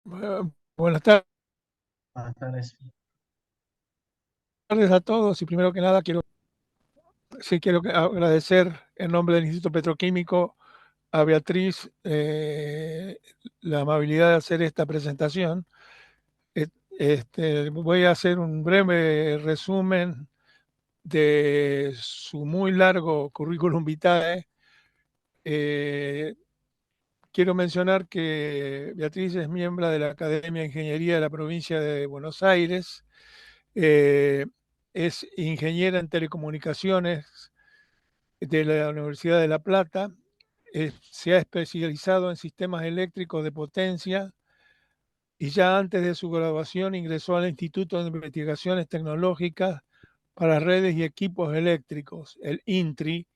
Buenas tardes Buenas tardes. a todos y primero que nada quiero agradecer en nombre del Instituto Petroquímico a Beatriz la amabilidad de hacer esta presentación. Voy a hacer un breve resumen de su muy largo currículum vitae. Eh, Quiero mencionar que Beatriz es miembro de la Academia de Ingeniería de la provincia de Buenos Aires. Eh, es ingeniera en telecomunicaciones de la Universidad de La Plata. Se ha especializado en sistemas eléctricos de potencia y ya antes de su graduación ingresó al Instituto de Investigaciones Tecnológicas para Redes y Equipos Eléctricos, el INTRI,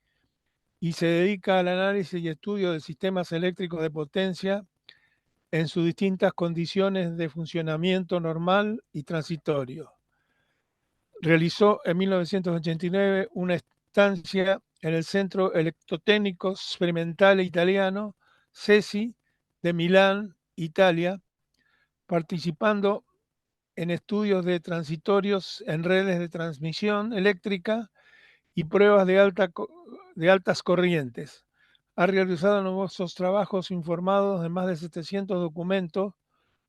y se dedica al análisis y estudio de sistemas eléctricos de potencia en sus distintas condiciones de funcionamiento normal y transitorio. Realizó en 1989 una estancia en el Centro Electrotécnico Experimental Italiano, CESI, de Milán, Italia, participando en estudios de transitorios en redes de transmisión eléctrica y pruebas de altas corrientes. Ha realizado numerosos trabajos informados de más de 700 documentos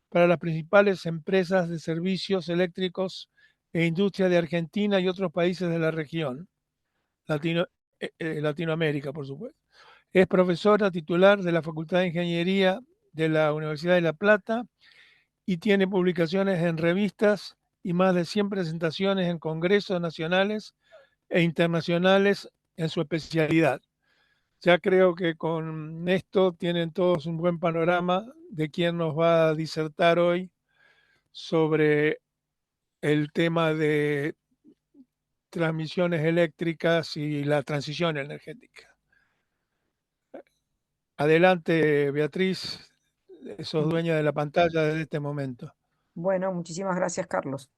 para las principales empresas de servicios eléctricos e industria de Argentina y otros países de la región, Latino, Latinoamérica, por supuesto. Es profesora titular de la Facultad de Ingeniería de la Universidad de La Plata y tiene publicaciones en revistas y más de 100 presentaciones en congresos nacionales e internacionales en su especialidad. Ya creo que con esto tienen todos un buen panorama de quién nos va a disertar hoy sobre el tema de transmisiones eléctricas y la transición energética. Adelante, Beatriz, sos Mm, dueña de la pantalla desde este momento. Bueno, muchísimas gracias, Carlos.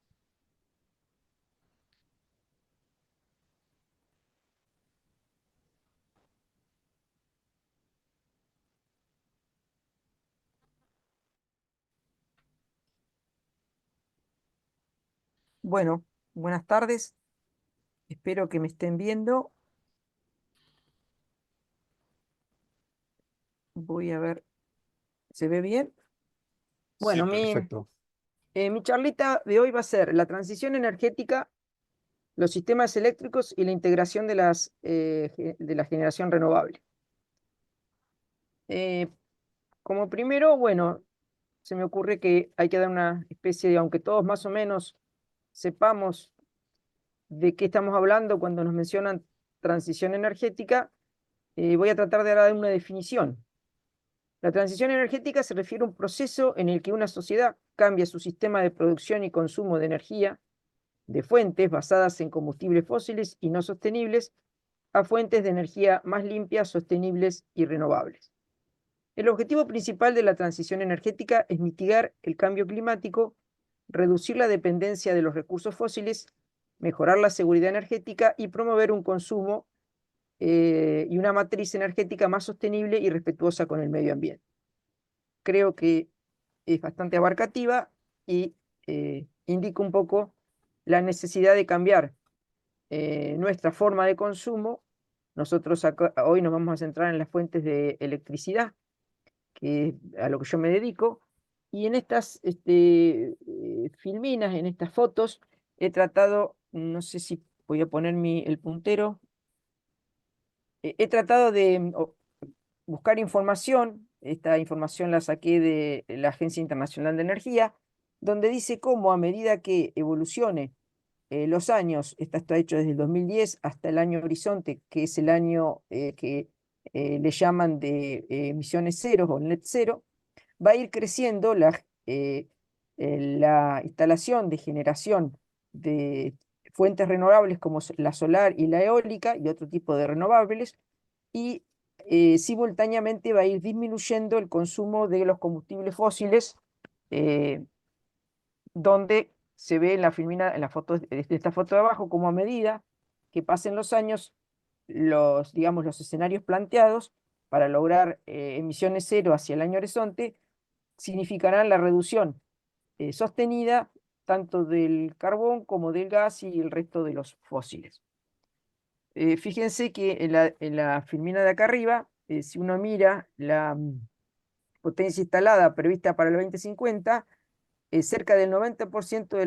Bueno, buenas tardes. Espero que me estén viendo. Voy a ver, ¿se ve bien? Sí, Bueno, perfecto. mi charlita de hoy va a ser la transición energética, los sistemas eléctricos y la integración de la generación renovable. Eh, Como primero, bueno, se me ocurre que hay que dar una especie de, aunque todos más o menos sepamos de qué estamos hablando cuando nos mencionan transición energética, voy a tratar de dar una definición. La transición energética se refiere a un proceso en el que una sociedad cambia su sistema de producción y consumo de energía de fuentes basadas en combustibles fósiles y no sostenibles a fuentes de energía más limpias, sostenibles y renovables. El objetivo principal de la transición energética es mitigar el cambio climático, reducir la dependencia de los recursos fósiles, mejorar la seguridad energética y promover un consumo y una matriz energética más sostenible y respetuosa con el medio ambiente. Creo que es bastante abarcativa y indica un poco la necesidad de cambiar nuestra forma de consumo. Nosotros hoy nos vamos a centrar en las fuentes de electricidad, que es a lo que yo me dedico, y en estas filminas, en estas fotos, he tratado, no sé si voy a poner el puntero, he tratado de buscar información. Esta información la saqué de la Agencia Internacional de Energía, donde dice cómo a medida que evolucione los años, esto está hecho desde el 2010 hasta el año horizonte, que es el año que le llaman de emisiones ceros o net cero, va a ir creciendo la instalación de generación de fuentes renovables como la solar y la eólica y otro tipo de renovables, y simultáneamente va a ir disminuyendo el consumo de los combustibles fósiles, eh, donde se ve en la filmina, en la foto, de esta foto de abajo, como a medida que pasen los años, digamos, los escenarios planteados para lograr emisiones cero hacia el año horizonte, significarán la reducción sostenida tanto del carbón como del gas y el resto de los fósiles. Fíjense que en la filmina de acá arriba, si uno mira la potencia instalada prevista para el 2050, cerca del 90%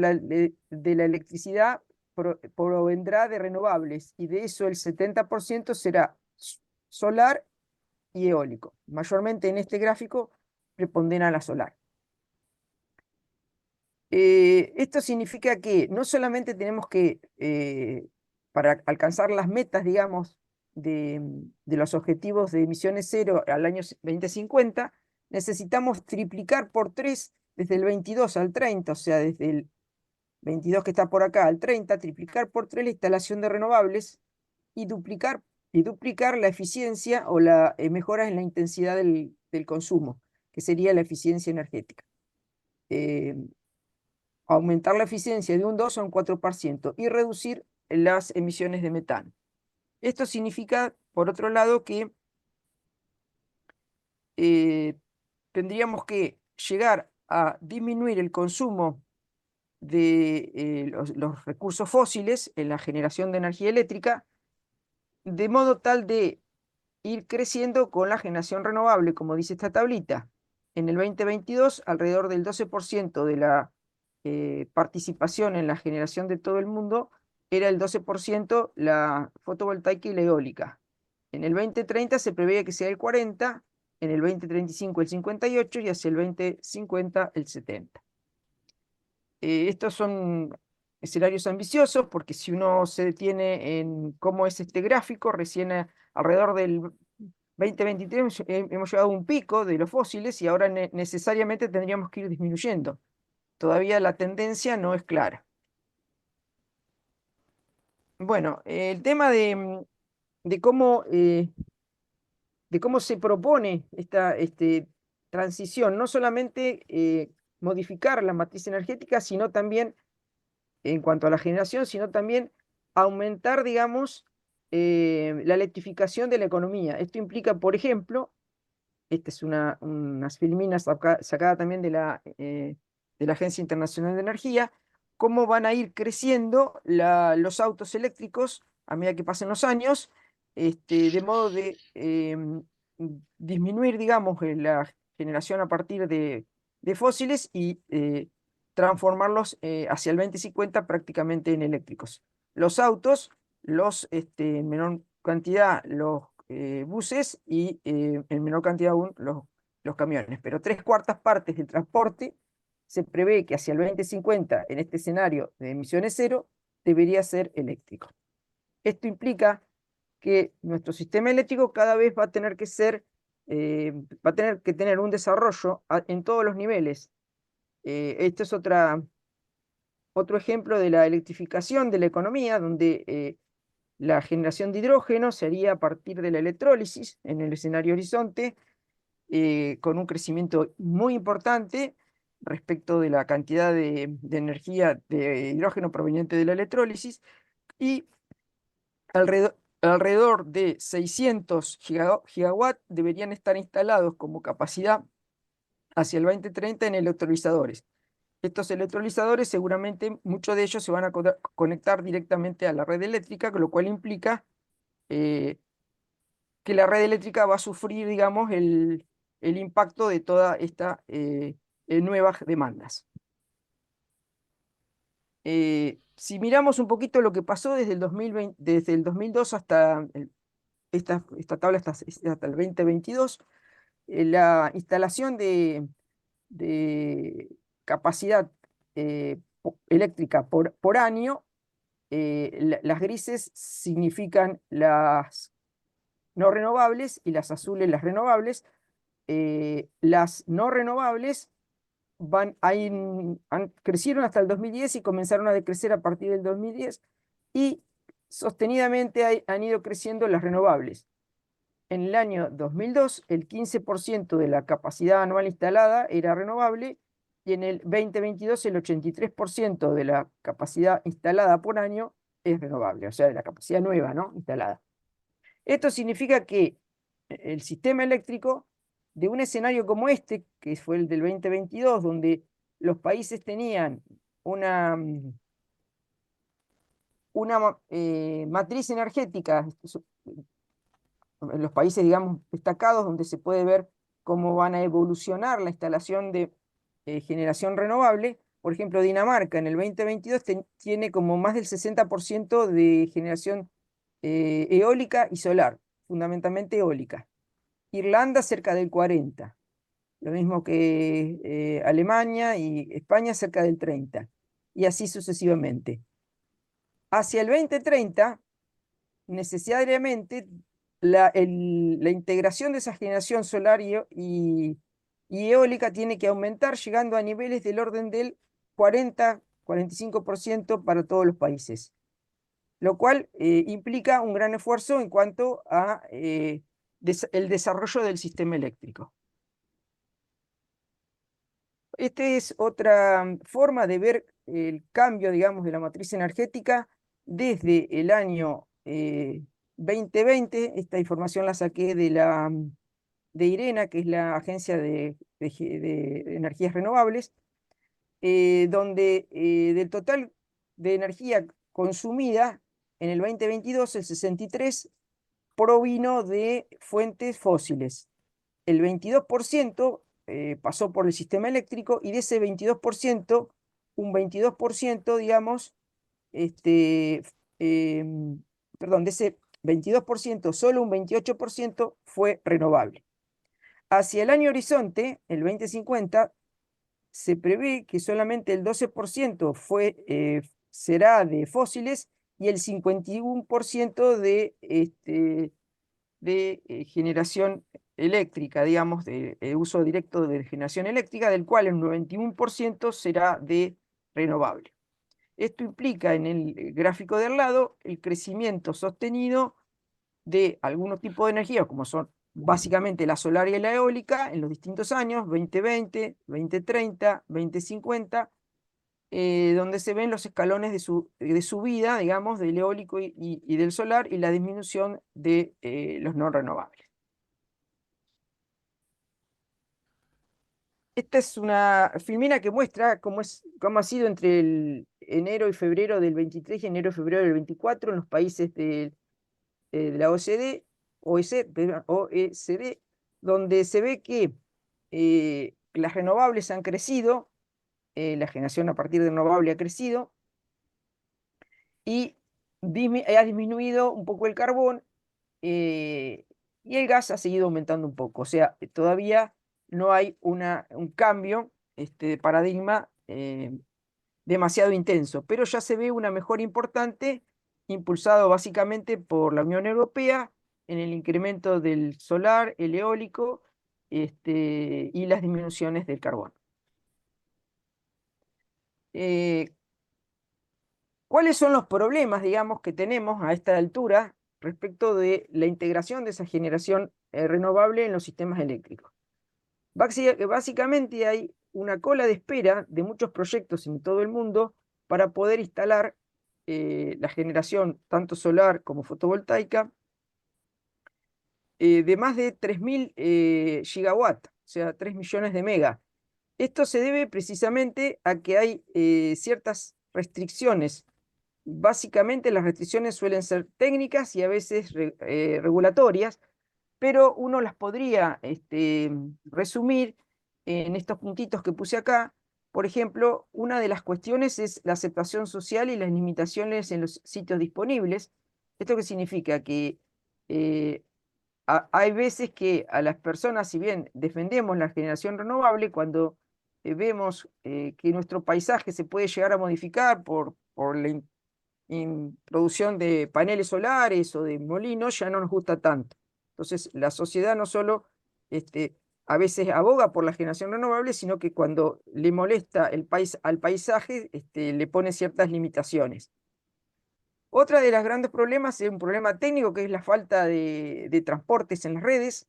de la electricidad provendrá de renovables, y de eso el 70% será solar y eólico. Mayormente en este gráfico prepondera la solar. Esto significa que no solamente tenemos que, para alcanzar las metas, digamos, de los objetivos de emisiones cero al año 2050, necesitamos triplicar por 3 desde el 22 al 30, o sea, desde el 22 que está por acá al 30, triplicar por 3 la instalación de renovables y duplicar la eficiencia o la mejora en la intensidad del consumo, que sería la eficiencia energética. Aumentar la eficiencia de un 2 a un 4% y reducir las emisiones de metano. Esto significa, por otro lado, que tendríamos que llegar a disminuir el consumo de los recursos fósiles en la generación de energía eléctrica, de modo tal de ir creciendo con la generación renovable, como dice esta tablita. En el 2022, alrededor del 12% de la participación en la generación de todo el mundo era el 12% la fotovoltaica y la eólica. En el 2030 se prevé que sea el 40%, en el 2035 el 58% y hacia el 2050 el 70%. Estos son escenarios ambiciosos porque si uno se detiene en cómo es este gráfico, recién alrededor del 2023 hemos llegado a un pico de los fósiles y ahora necesariamente tendríamos que ir disminuyendo. Todavía la tendencia no es clara. Bueno, el tema de cómo se propone esta transición, no solamente modificar la matriz energética, sino también, en cuanto a la generación, sino también aumentar, digamos, la electrificación de la economía. Esto implica, por ejemplo, esta es unas filminas sacada también de la Agencia Internacional de Energía, cómo van a ir creciendo los autos eléctricos a medida que pasen los años, de modo de disminuir, digamos, la generación a partir de fósiles y transformarlos hacia el 2050 prácticamente en eléctricos. Los autos, en menor cantidad, los buses y en menor cantidad aún los camiones. Pero 3/4 partes del transporte se prevé que hacia el 2050, en este escenario de emisiones cero, debería ser eléctrico. Esto implica que nuestro sistema eléctrico cada vez va a tener que tener un desarrollo en todos los niveles. Esto es otro ejemplo de la electrificación de la economía, donde la generación de hidrógeno se haría a partir de la electrólisis en el escenario horizonte, con un crecimiento muy importante respecto de la cantidad de energía de hidrógeno proveniente de la electrólisis, y alrededor de 600 gigawatts deberían estar instalados como capacidad hacia el 2030 en electrolizadores. Estos electrolizadores, seguramente muchos de ellos se van a conectar directamente a la red eléctrica, con lo cual implica que la red eléctrica va a sufrir, digamos, el impacto de toda esta nuevas demandas. Si miramos un poquito lo que pasó desde el 2002 hasta esta tabla hasta el 2022, la instalación de capacidad eléctrica por año, las grises significan las no renovables y las azules las renovables. Las no renovables crecieron hasta el 2010 y comenzaron a decrecer a partir del 2010, y sostenidamente han ido creciendo las renovables. En el año 2002, el 15% de la capacidad anual instalada era renovable, y en el 2022 el 83% de la capacidad instalada por año es renovable, o sea, de la capacidad nueva, ¿no?, instalada. Esto significa que el sistema eléctrico de un escenario como este, que fue el del 2022, donde los países tenían una matriz energética, en los países, digamos, destacados, donde se puede ver cómo van a evolucionar la instalación de generación renovable. Por ejemplo, Dinamarca en el 2022 tiene como más del 60% de generación eólica y solar, fundamentalmente eólica. Irlanda cerca del 40%, lo mismo que Alemania y España cerca del 30%, y así sucesivamente. Hacia el 2030, necesariamente la integración de esa generación solar y eólica tiene que aumentar, llegando a niveles del orden del 40-45% para todos los países, lo cual implica un gran esfuerzo en cuanto a el desarrollo del sistema eléctrico. Esta es otra forma de ver el cambio, digamos, de la matriz energética desde el año 2020. Esta información la saqué de IRENA, que es la Agencia de Energías Renovables, donde del total de energía consumida en el 2022, el 63% provino de fuentes fósiles. El 22% pasó por el sistema eléctrico, y de ese 22%, un 22%, digamos, perdón, de ese 22%, solo un 28% fue renovable. Hacia el año horizonte, el 2050, se prevé que solamente el 12% será de fósiles, y el 51% de generación eléctrica, digamos, de uso directo de generación eléctrica, del cual el 91% será de renovable. Esto implica, en el gráfico del lado, el crecimiento sostenido de algunos tipos de energía, como son básicamente la solar y la eólica, en los distintos años, 2020, 2030, 2050, donde se ven los escalones de subida, digamos, del eólico y del solar, y la disminución de los no renovables. Esta es una filmina que muestra cómo ha sido entre el enero y febrero del 23 y enero y febrero del 24 en los países de la OECD, donde se ve que las renovables han crecido, la generación a partir de renovable ha crecido, y ha disminuido un poco el carbón, y el gas ha seguido aumentando un poco. O sea, todavía no hay un cambio de paradigma demasiado intenso, pero ya se ve una mejora importante, impulsado básicamente por la Unión Europea, en el incremento del solar, el eólico, y las disminuciones del carbón. ¿Cuáles son los problemas, digamos, que tenemos a esta altura respecto de la integración de esa generación renovable en los sistemas eléctricos? Básicamente hay una cola de espera de muchos proyectos en todo el mundo para poder instalar la generación tanto solar como fotovoltaica de más de 3.000 gigawatts, o sea, 3 millones de megas. Esto se debe precisamente a que hay ciertas restricciones. Básicamente las restricciones suelen ser técnicas y a veces regulatorias, pero uno las podría resumir en estos puntitos que puse acá. Por ejemplo, una de las cuestiones es la aceptación social y las limitaciones en los sitios disponibles. ¿Esto qué significa? Que hay veces que a las personas, si bien defendemos la generación renovable, cuando vemos que nuestro paisaje se puede llegar a modificar por la introducción de paneles solares o de molinos, ya no nos gusta tanto. Entonces, la sociedad no solo a veces aboga por la generación renovable, sino que cuando le molesta al paisaje, le pone ciertas limitaciones. Otra de los grandes problemas es un problema técnico, que es la falta de transportes en las redes,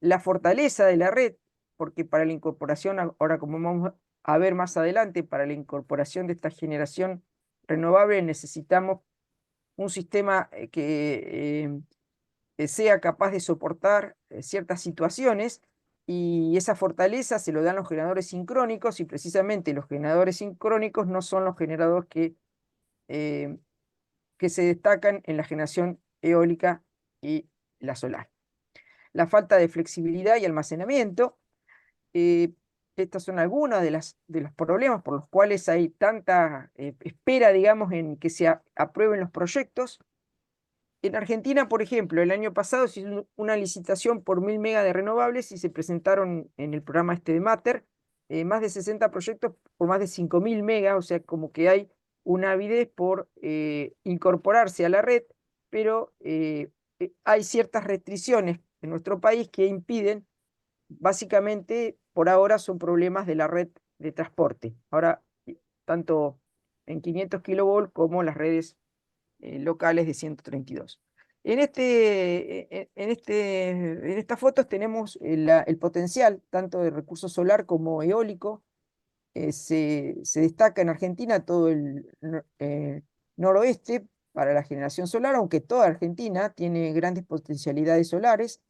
la fortaleza de la red, porque para la incorporación, ahora como vamos a ver más adelante, para la incorporación de esta generación renovable necesitamos un sistema que sea capaz de soportar ciertas situaciones, y esa fortaleza se lo dan los generadores sincrónicos, y precisamente los generadores sincrónicos no son los generadores que se destacan en la generación eólica y la solar. La falta de flexibilidad y almacenamiento. Estas son algunas de los problemas por los cuales hay tanta espera, digamos, en que se aprueben los proyectos. En Argentina, por ejemplo, el año pasado se hizo una licitación por 1000 megas de renovables y se presentaron en el programa este de Mater más de 60 proyectos por más de 5000 megas, o sea, como que hay una avidez por incorporarse a la red, pero hay ciertas restricciones en nuestro país que impiden. Básicamente, por ahora son problemas de la red de transporte. Ahora, tanto en 500 kilovolt como las redes locales de 132. En estas fotos tenemos el potencial tanto de recurso solar como eólico. Se destaca en Argentina todo el noroeste para la generación solar, aunque toda Argentina tiene grandes potencialidades solares.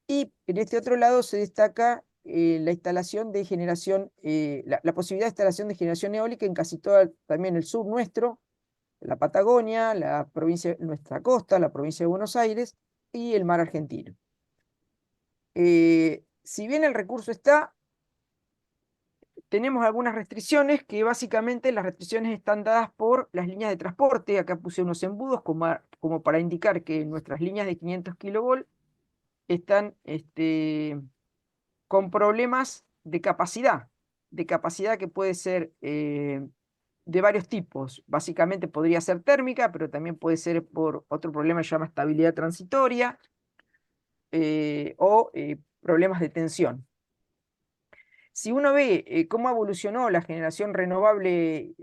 Y en este otro lado se destaca la instalación de generación, la posibilidad de instalación de generación eólica en casi todo también el sur nuestro, la Patagonia, la provincia, nuestra costa, la provincia de Buenos Aires y el mar argentino. Si bien el recurso está, tenemos algunas restricciones que básicamente las restricciones están dadas por las líneas de transporte. Acá puse unos embudos como para indicar que nuestras líneas de 500 kilovolt están con problemas de capacidad que puede ser de varios tipos. Básicamente podría ser térmica, pero también puede ser por otro problema que se llama estabilidad transitoria o problemas de tensión. Si uno ve cómo evolucionó la generación renovable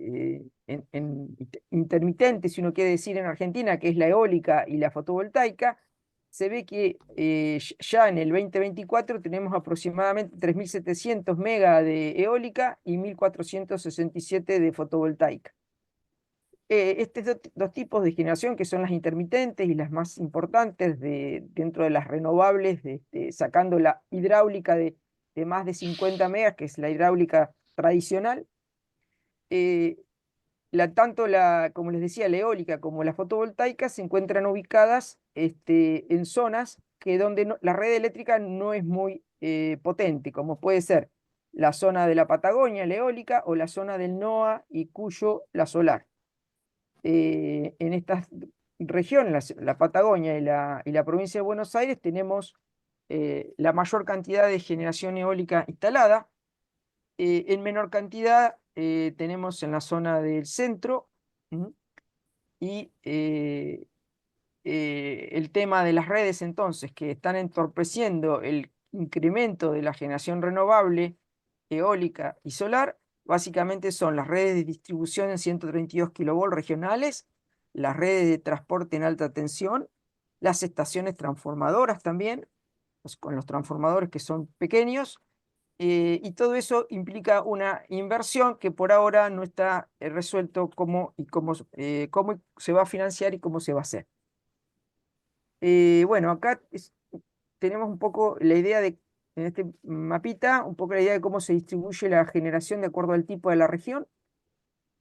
intermitente, si uno quiere decir, en Argentina, que es la eólica y la fotovoltaica, se ve que ya en el 2024 tenemos aproximadamente 3700 megas de eólica y 1467 de fotovoltaica. Estos dos tipos de generación, que son las intermitentes y las más importantes dentro de las renovables, sacando la hidráulica de más de 50 megas, que es la hidráulica tradicional, tanto como les decía, la eólica como la fotovoltaica se encuentran ubicadas en zonas donde la red eléctrica no es muy potente, como puede ser la zona de la Patagonia, la eólica, o la zona del NOA y Cuyo, la solar. En estas regiones, la Patagonia y la provincia de Buenos Aires, tenemos la mayor cantidad de generación eólica instalada. En menor cantidad tenemos en la zona del centro. Y el tema de las redes, entonces, que están entorpeciendo el incremento de la generación renovable, eólica y solar, básicamente son las redes de distribución en 132 kilovolt regionales, las redes de transporte en alta tensión, las estaciones transformadoras también, con los transformadores que son pequeños, y todo eso implica una inversión que por ahora no está resuelto cómo se va a financiar y cómo se va a hacer. Bueno, acá tenemos un poco la idea en este mapita, un poco la idea de cómo se distribuye la generación de acuerdo al tipo de la región,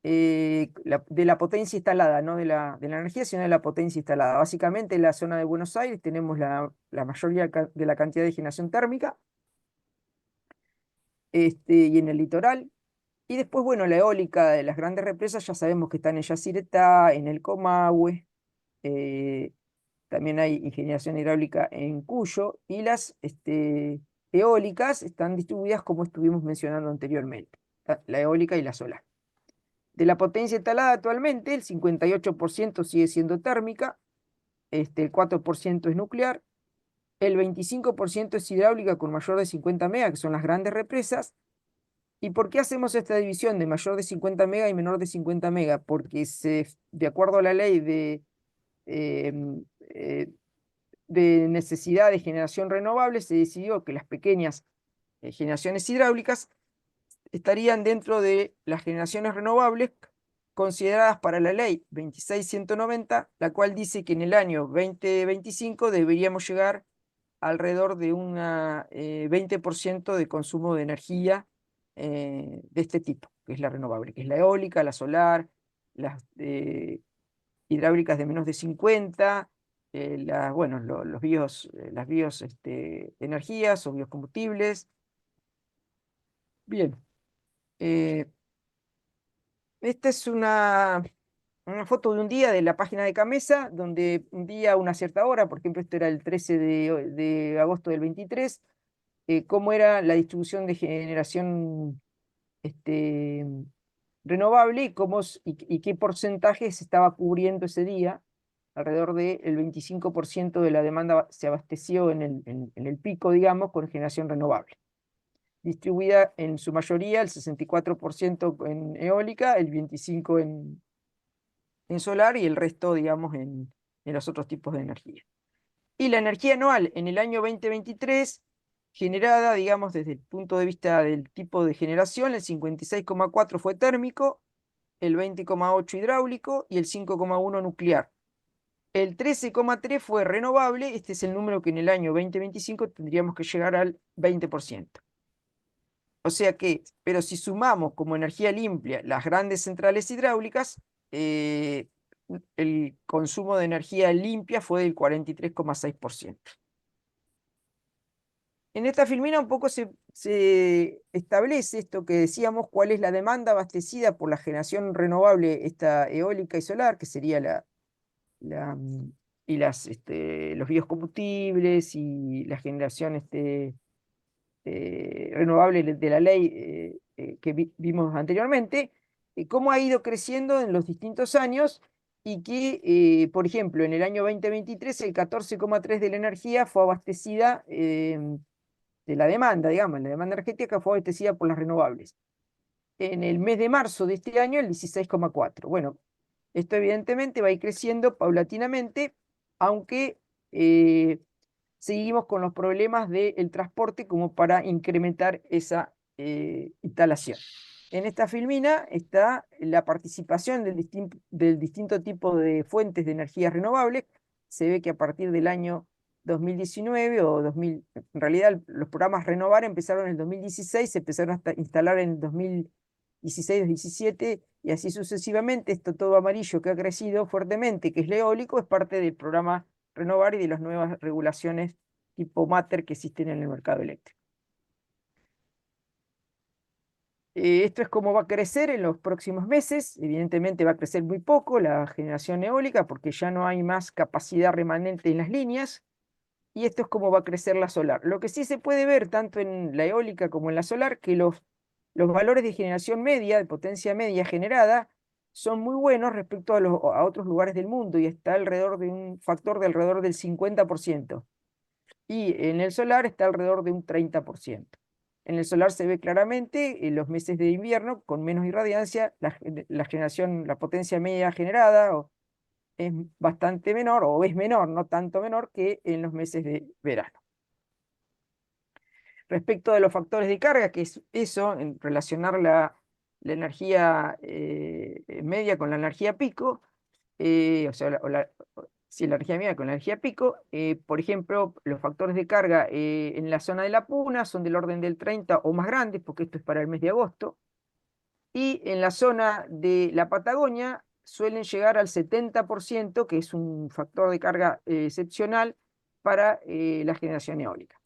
de la potencia instalada, no de la energía, sino de la potencia instalada. Básicamente en la zona de Buenos Aires tenemos la mayoría de la cantidad de generación térmica, y en el litoral. Y después, bueno, la eólica de las grandes represas ya sabemos que están en Yacyretá, en el Comahue, también hay generación hidráulica en Cuyo, y las eólicas están distribuidas como estuvimos mencionando anteriormente, la eólica y la solar. De la potencia instalada actualmente, el 58% sigue siendo térmica, el 4% es nuclear, el 25% es hidráulica con mayor de 50 megas, que son las grandes represas. ¿Y por qué hacemos esta división de mayor de 50 megas y menor de 50 megas? Porque de acuerdo a la ley de necesidad de generación renovable, se decidió que las pequeñas generaciones hidráulicas estarían dentro de las generaciones renovables consideradas para la ley 26190, la cual dice que en el año 2025 deberíamos llegar alrededor de un 20% de consumo de energía de este tipo, que es la renovable, que es la eólica, la solar, las hidráulicas de menos de 50, bueno, las energías o biocombustibles. Bien, esta es una foto de un día de la página de Camesa, donde un día a una cierta hora, por ejemplo, esto era el 13 de agosto del 23, cómo era la distribución de generación renovable y, y qué porcentaje se estaba cubriendo ese día. Alrededor del 25% de la demanda se abasteció en el pico, digamos, con generación renovable. Distribuida en su mayoría, el 64% en eólica, el 25% en solar y el resto, digamos, en los otros tipos de energía. Y la energía anual en el año 2023, generada, digamos, desde el punto de vista del tipo de generación, el 56,4 fue térmico, el 20,8 hidráulico y el 5,1 nuclear. El 13,3 fue renovable, este es el número que en el año 2025 tendríamos que llegar al 20%. O sea que, pero si sumamos como energía limpia las grandes centrales hidráulicas, el consumo de energía limpia fue del 43,6%. En esta filmina un poco se establece esto que decíamos, cuál es la demanda abastecida por la generación renovable, esta eólica y solar, que sería los biocombustibles y la generación renovable de la ley que vimos anteriormente, cómo ha ido creciendo en los distintos años y que, por ejemplo, en el año 2023 el 14,3 de la energía fue abastecida de la demanda, digamos, la demanda energética fue abastecida por las renovables. En el mes de marzo de este año, el 16,4. Bueno, esto evidentemente va a ir creciendo paulatinamente, aunque seguimos con los problemas del transporte como para incrementar esa instalación. En esta filmina está la participación del distinto tipo de fuentes de energías renovables. Se ve que a partir del año 2019 o 2000, en realidad los programas Renovar empezaron en el 2016, se empezaron a instalar en el 2016, 2017 y así sucesivamente. Esto todo amarillo que ha crecido fuertemente, que es el eólico, es parte del programa Renovar y de las nuevas regulaciones tipo Matter que existen en el mercado eléctrico. Esto es cómo va a crecer en los próximos meses. Evidentemente va a crecer muy poco la generación eólica porque ya no hay más capacidad remanente en las líneas. Y esto es cómo va a crecer la solar. Lo que sí se puede ver tanto en la eólica como en la solar, que los valores de generación media, de potencia media generada, son muy buenos respecto a otros lugares del mundo y está alrededor de un factor de alrededor del 50%. Y en el solar está alrededor de un 30%. En el solar se ve claramente en los meses de invierno, con menos irradiancia, la potencia media generada es bastante menor, o es menor, no tanto menor, que en los meses de verano. Respecto de los factores de carga, que es eso, en relacionar la energía media con la energía pico, o sea, la energía media con la energía pico, por ejemplo, los factores de carga en la zona de la Puna son del orden del 30 o más grandes, porque esto es para el mes de agosto, y en la zona de la Patagonia suelen llegar al 70%, que es un factor de carga excepcional para la generación eólica.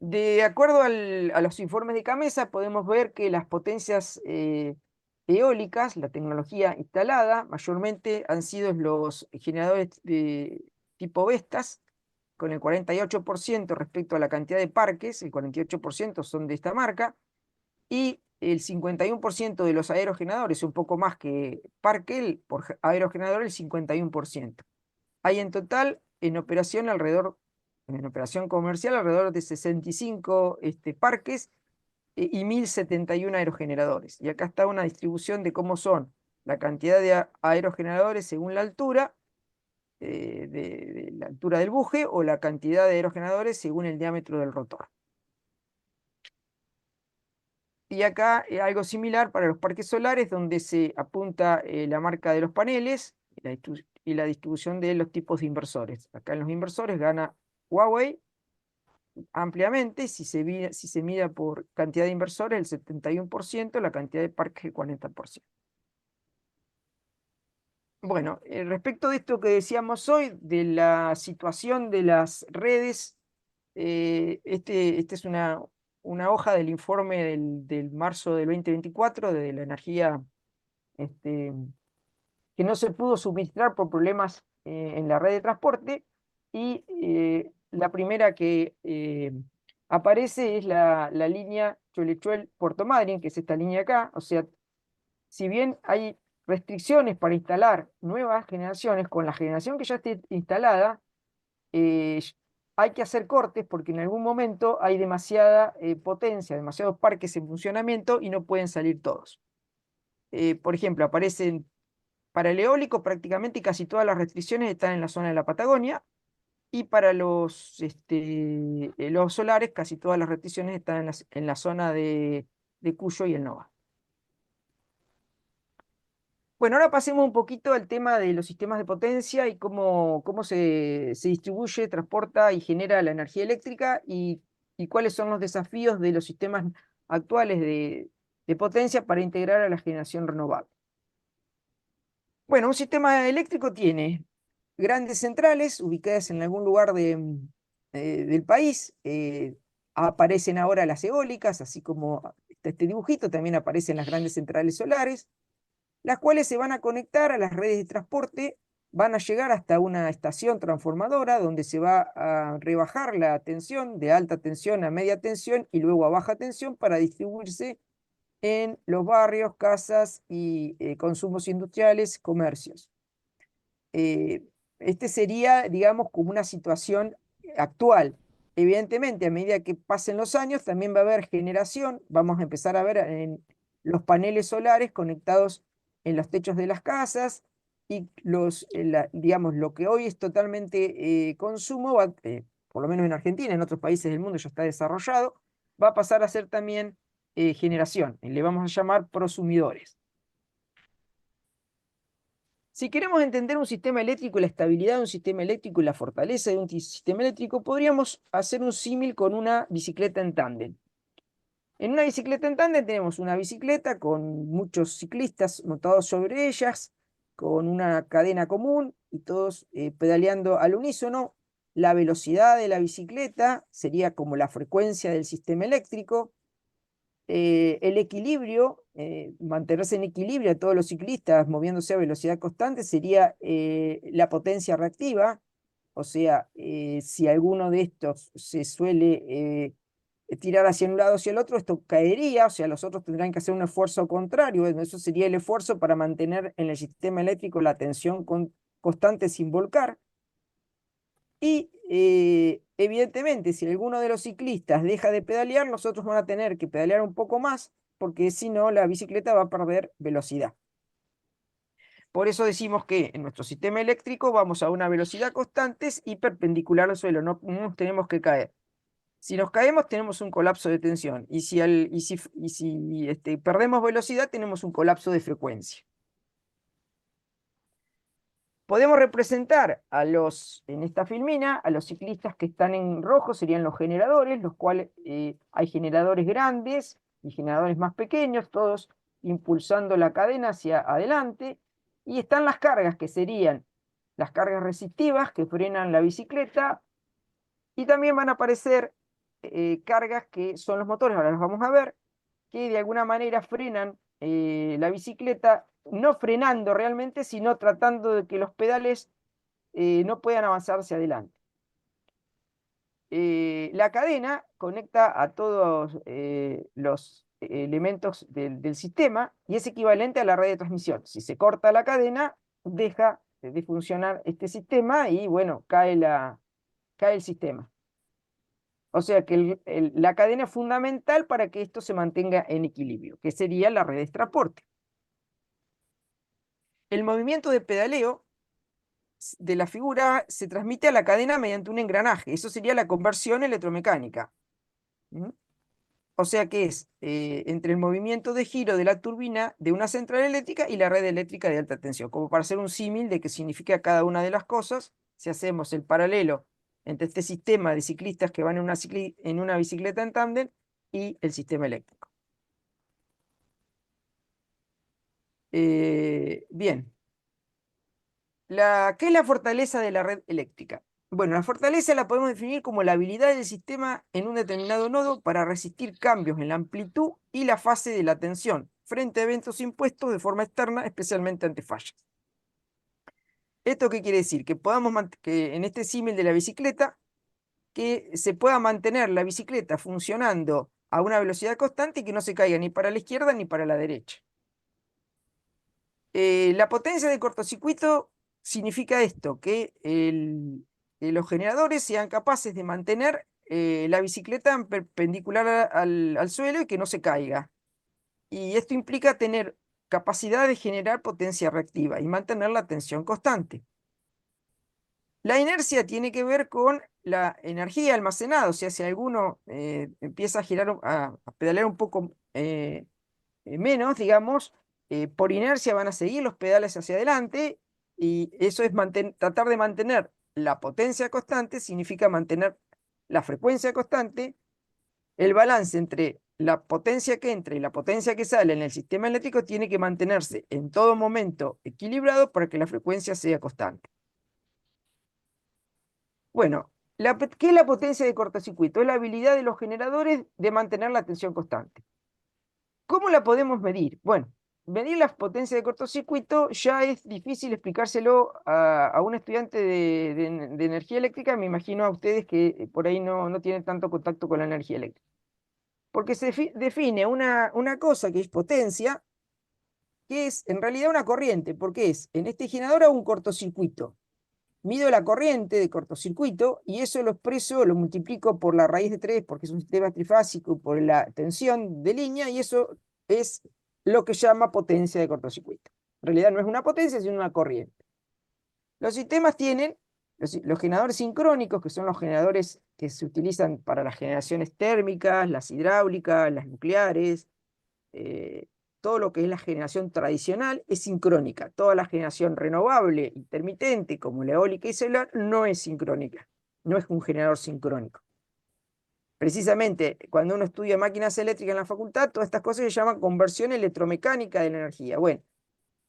De acuerdo a los informes de Camesa, podemos ver que las potencias eólicas, la tecnología instalada, mayormente han sido los generadores de tipo Vestas, con el 48% respecto a la cantidad de parques, el 48% son de esta marca, y el 51% de los aerogeneradores, un poco más que parque, por aerogenerador el 51%. Hay en total en operación comercial alrededor de 65 parques y 1071 aerogeneradores. Y acá está una distribución de cómo son la cantidad de aerogeneradores según la altura, de la altura del buje, o la cantidad de aerogeneradores según el diámetro del rotor. Y acá algo similar para los parques solares, donde se apunta la marca de los paneles, y la distribución de los tipos de inversores. Acá en los inversores gana Huawei ampliamente, si se mira por cantidad de inversores, el 71%, la cantidad de parques el 40%. Bueno, respecto de esto que decíamos hoy, de la situación de las redes, este es una hoja del informe del marzo del 2024 de la energía que no se pudo suministrar por problemas en la red de transporte, y la primera que aparece es la línea Cholechuel-Puerto Madryn, que es esta línea acá. O sea, si bien hay restricciones para instalar nuevas generaciones, con la generación que ya esté instalada, hay que hacer cortes porque en algún momento hay demasiada potencia, demasiados parques en funcionamiento y no pueden salir todos. Por ejemplo, aparecen para el eólico prácticamente casi todas las restricciones están en la zona de la Patagonia, y para los solares casi todas las restricciones están en la zona de Cuyo y el Nova. Bueno, ahora pasemos un poquito al tema de los sistemas de potencia y cómo se distribuye, transporta y genera la energía eléctrica, y cuáles son los desafíos de los sistemas actuales de potencia para integrar a la generación renovable. Bueno, un sistema eléctrico tiene grandes centrales ubicadas en algún lugar del país. Aparecen ahora las eólicas, así como está este dibujito, también aparecen las grandes centrales solares, las cuales se van a conectar a las redes de transporte, van a llegar hasta una estación transformadora donde se va a rebajar la tensión de alta tensión a media tensión y luego a baja tensión para distribuirse en los barrios, casas y consumos industriales, comercios. Este sería, digamos, como una situación actual. Evidentemente, a medida que pasen los años, también va a haber generación. Vamos a empezar a ver en los paneles solares conectados en los techos de las casas, y digamos, lo que hoy es totalmente consumo, por lo menos en Argentina, en otros países del mundo ya está desarrollado, va a pasar a ser también generación. Le vamos a llamar prosumidores. Si queremos entender un sistema eléctrico, la estabilidad de un sistema eléctrico y la fortaleza de un sistema eléctrico, podríamos hacer un símil con una bicicleta en tándem. En una bicicleta en tándem tenemos una bicicleta con muchos ciclistas montados sobre ellas, con una cadena común y todos pedaleando al unísono. La velocidad de la bicicleta sería como la frecuencia del sistema eléctrico. El equilibrio, mantenerse en equilibrio a todos los ciclistas moviéndose a velocidad constante, sería la potencia reactiva. O sea, si alguno de estos se suele tirar hacia un lado o hacia el otro, esto caería, o sea, los otros tendrán que hacer un esfuerzo contrario. Eso sería el esfuerzo para mantener en el sistema eléctrico la tensión constante sin volcar. Y evidentemente, si alguno de los ciclistas deja de pedalear, los otros van a tener que pedalear un poco más, porque si no, la bicicleta va a perder velocidad. Por eso decimos que en nuestro sistema eléctrico vamos a una velocidad constante y perpendicular al suelo, no nos tenemos que caer. Si nos caemos, tenemos un colapso de tensión, y si perdemos velocidad, tenemos un colapso de frecuencia. Podemos representar en esta filmina, a los ciclistas que están en rojo serían los generadores, los cuales hay generadores grandes y generadores más pequeños, todos impulsando la cadena hacia adelante, y están las cargas, que serían las cargas resistivas que frenan la bicicleta, y también van a aparecer cargas que son los motores, ahora los vamos a ver, que de alguna manera frenan la bicicleta, no frenando realmente, sino tratando de que los pedales no puedan avanzar hacia adelante. La cadena conecta a todos los elementos del sistema y es equivalente a la red de transmisión. Si se corta la cadena, deja de funcionar este sistema y, bueno, cae el sistema. O sea que la cadena es fundamental para que esto se mantenga en equilibrio, que sería la red de transporte. El movimiento de pedaleo de la figura se transmite a la cadena mediante un engranaje. Eso sería la conversión electromecánica. o sea que es entre el movimiento de giro de la turbina de una central eléctrica y la red eléctrica de alta tensión, como para hacer un símil de qué significa cada una de las cosas. Si hacemos el paralelo entre este sistema de ciclistas que van en una bicicleta en tándem y el sistema eléctrico. Bien. ¿Qué es la fortaleza de la red eléctrica? Bueno, la fortaleza la podemos definir como la habilidad del sistema en un determinado nodo para resistir cambios en la amplitud y la fase de la tensión frente a eventos impuestos de forma externa, especialmente ante fallas. ¿Esto qué quiere decir? Que podamos que en este símil de la bicicleta, que se pueda mantener la bicicleta funcionando a una velocidad constante y que no se caiga ni para la izquierda ni para la derecha. La potencia de cortocircuito significa esto, que los generadores sean capaces de mantener la bicicleta perpendicular al suelo y que no se caiga. Y esto implica tener capacidad de generar potencia reactiva y mantener la tensión constante. La inercia tiene que ver con la energía almacenada, o sea, si alguno empieza a girar, a pedalear un poco menos, digamos, por inercia van a seguir los pedales hacia adelante, y eso es tratar de mantener la potencia constante, significa mantener la frecuencia constante. El balance entre la potencia que entra y la potencia que sale en el sistema eléctrico tiene que mantenerse en todo momento equilibrado para que la frecuencia sea constante. Bueno, ¿qué es la potencia de cortocircuito? Es la habilidad de los generadores de mantener la tensión constante. ¿Cómo la podemos medir? Bueno, medir la potencia de cortocircuito ya es difícil explicárselo a un estudiante de energía eléctrica. Me imagino a ustedes que por ahí no tienen tanto contacto con la energía eléctrica. Porque se define una cosa que es potencia, que es en realidad una corriente, porque es, en este generador hago un cortocircuito. Mido la corriente de cortocircuito y eso lo expreso, lo multiplico por la raíz de 3 porque es un sistema trifásico, por la tensión de línea, y eso es lo que llama potencia de cortocircuito. En realidad no es una potencia, sino una corriente. Los sistemas tienen los generadores sincrónicos, que son los generadores que se utilizan para las generaciones térmicas, las hidráulicas, las nucleares. Todo lo que es la generación tradicional es sincrónica. Toda la generación renovable, intermitente, como la eólica y solar, no es sincrónica. No es un generador sincrónico. Precisamente, cuando uno estudia máquinas eléctricas en la facultad, todas estas cosas se llaman conversión electromecánica de la energía. Bueno,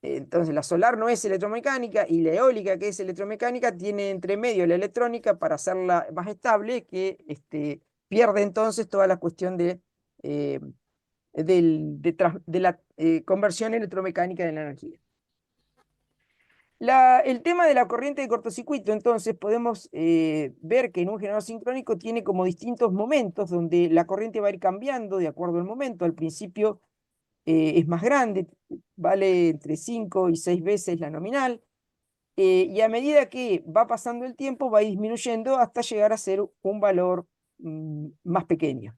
entonces la solar no es electromecánica y la eólica, que es electromecánica, tiene entre medio la electrónica para hacerla más estable, que pierde entonces toda la cuestión de la conversión electromecánica de la energía. El tema de la corriente de cortocircuito, entonces podemos ver que en un generador sincrónico tiene como distintos momentos donde la corriente va a ir cambiando de acuerdo al momento. Al principio es más grande, vale entre 5 y 6 veces la nominal, y a medida que va pasando el tiempo va a ir disminuyendo hasta llegar a ser un valor más pequeño.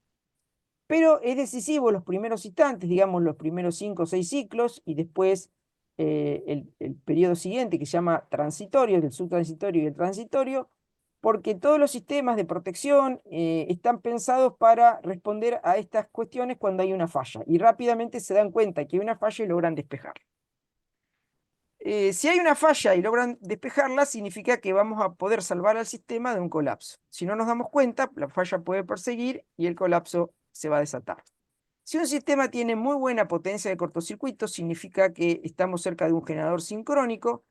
Pero es decisivo los primeros instantes, digamos los primeros 5 o 6 ciclos, y después el periodo siguiente, que se llama transitorio, el subtransitorio y el transitorio, porque todos los sistemas de protección están pensados para responder a estas cuestiones cuando hay una falla, y rápidamente se dan cuenta que hay una falla y logran despejarla. Si hay una falla y logran despejarla, significa que vamos a poder salvar al sistema de un colapso. Si no nos damos cuenta, la falla puede perseguir y el colapso se va a desatar. Si un sistema tiene muy buena potencia de cortocircuito, significa que estamos cerca de un generador sincrónico,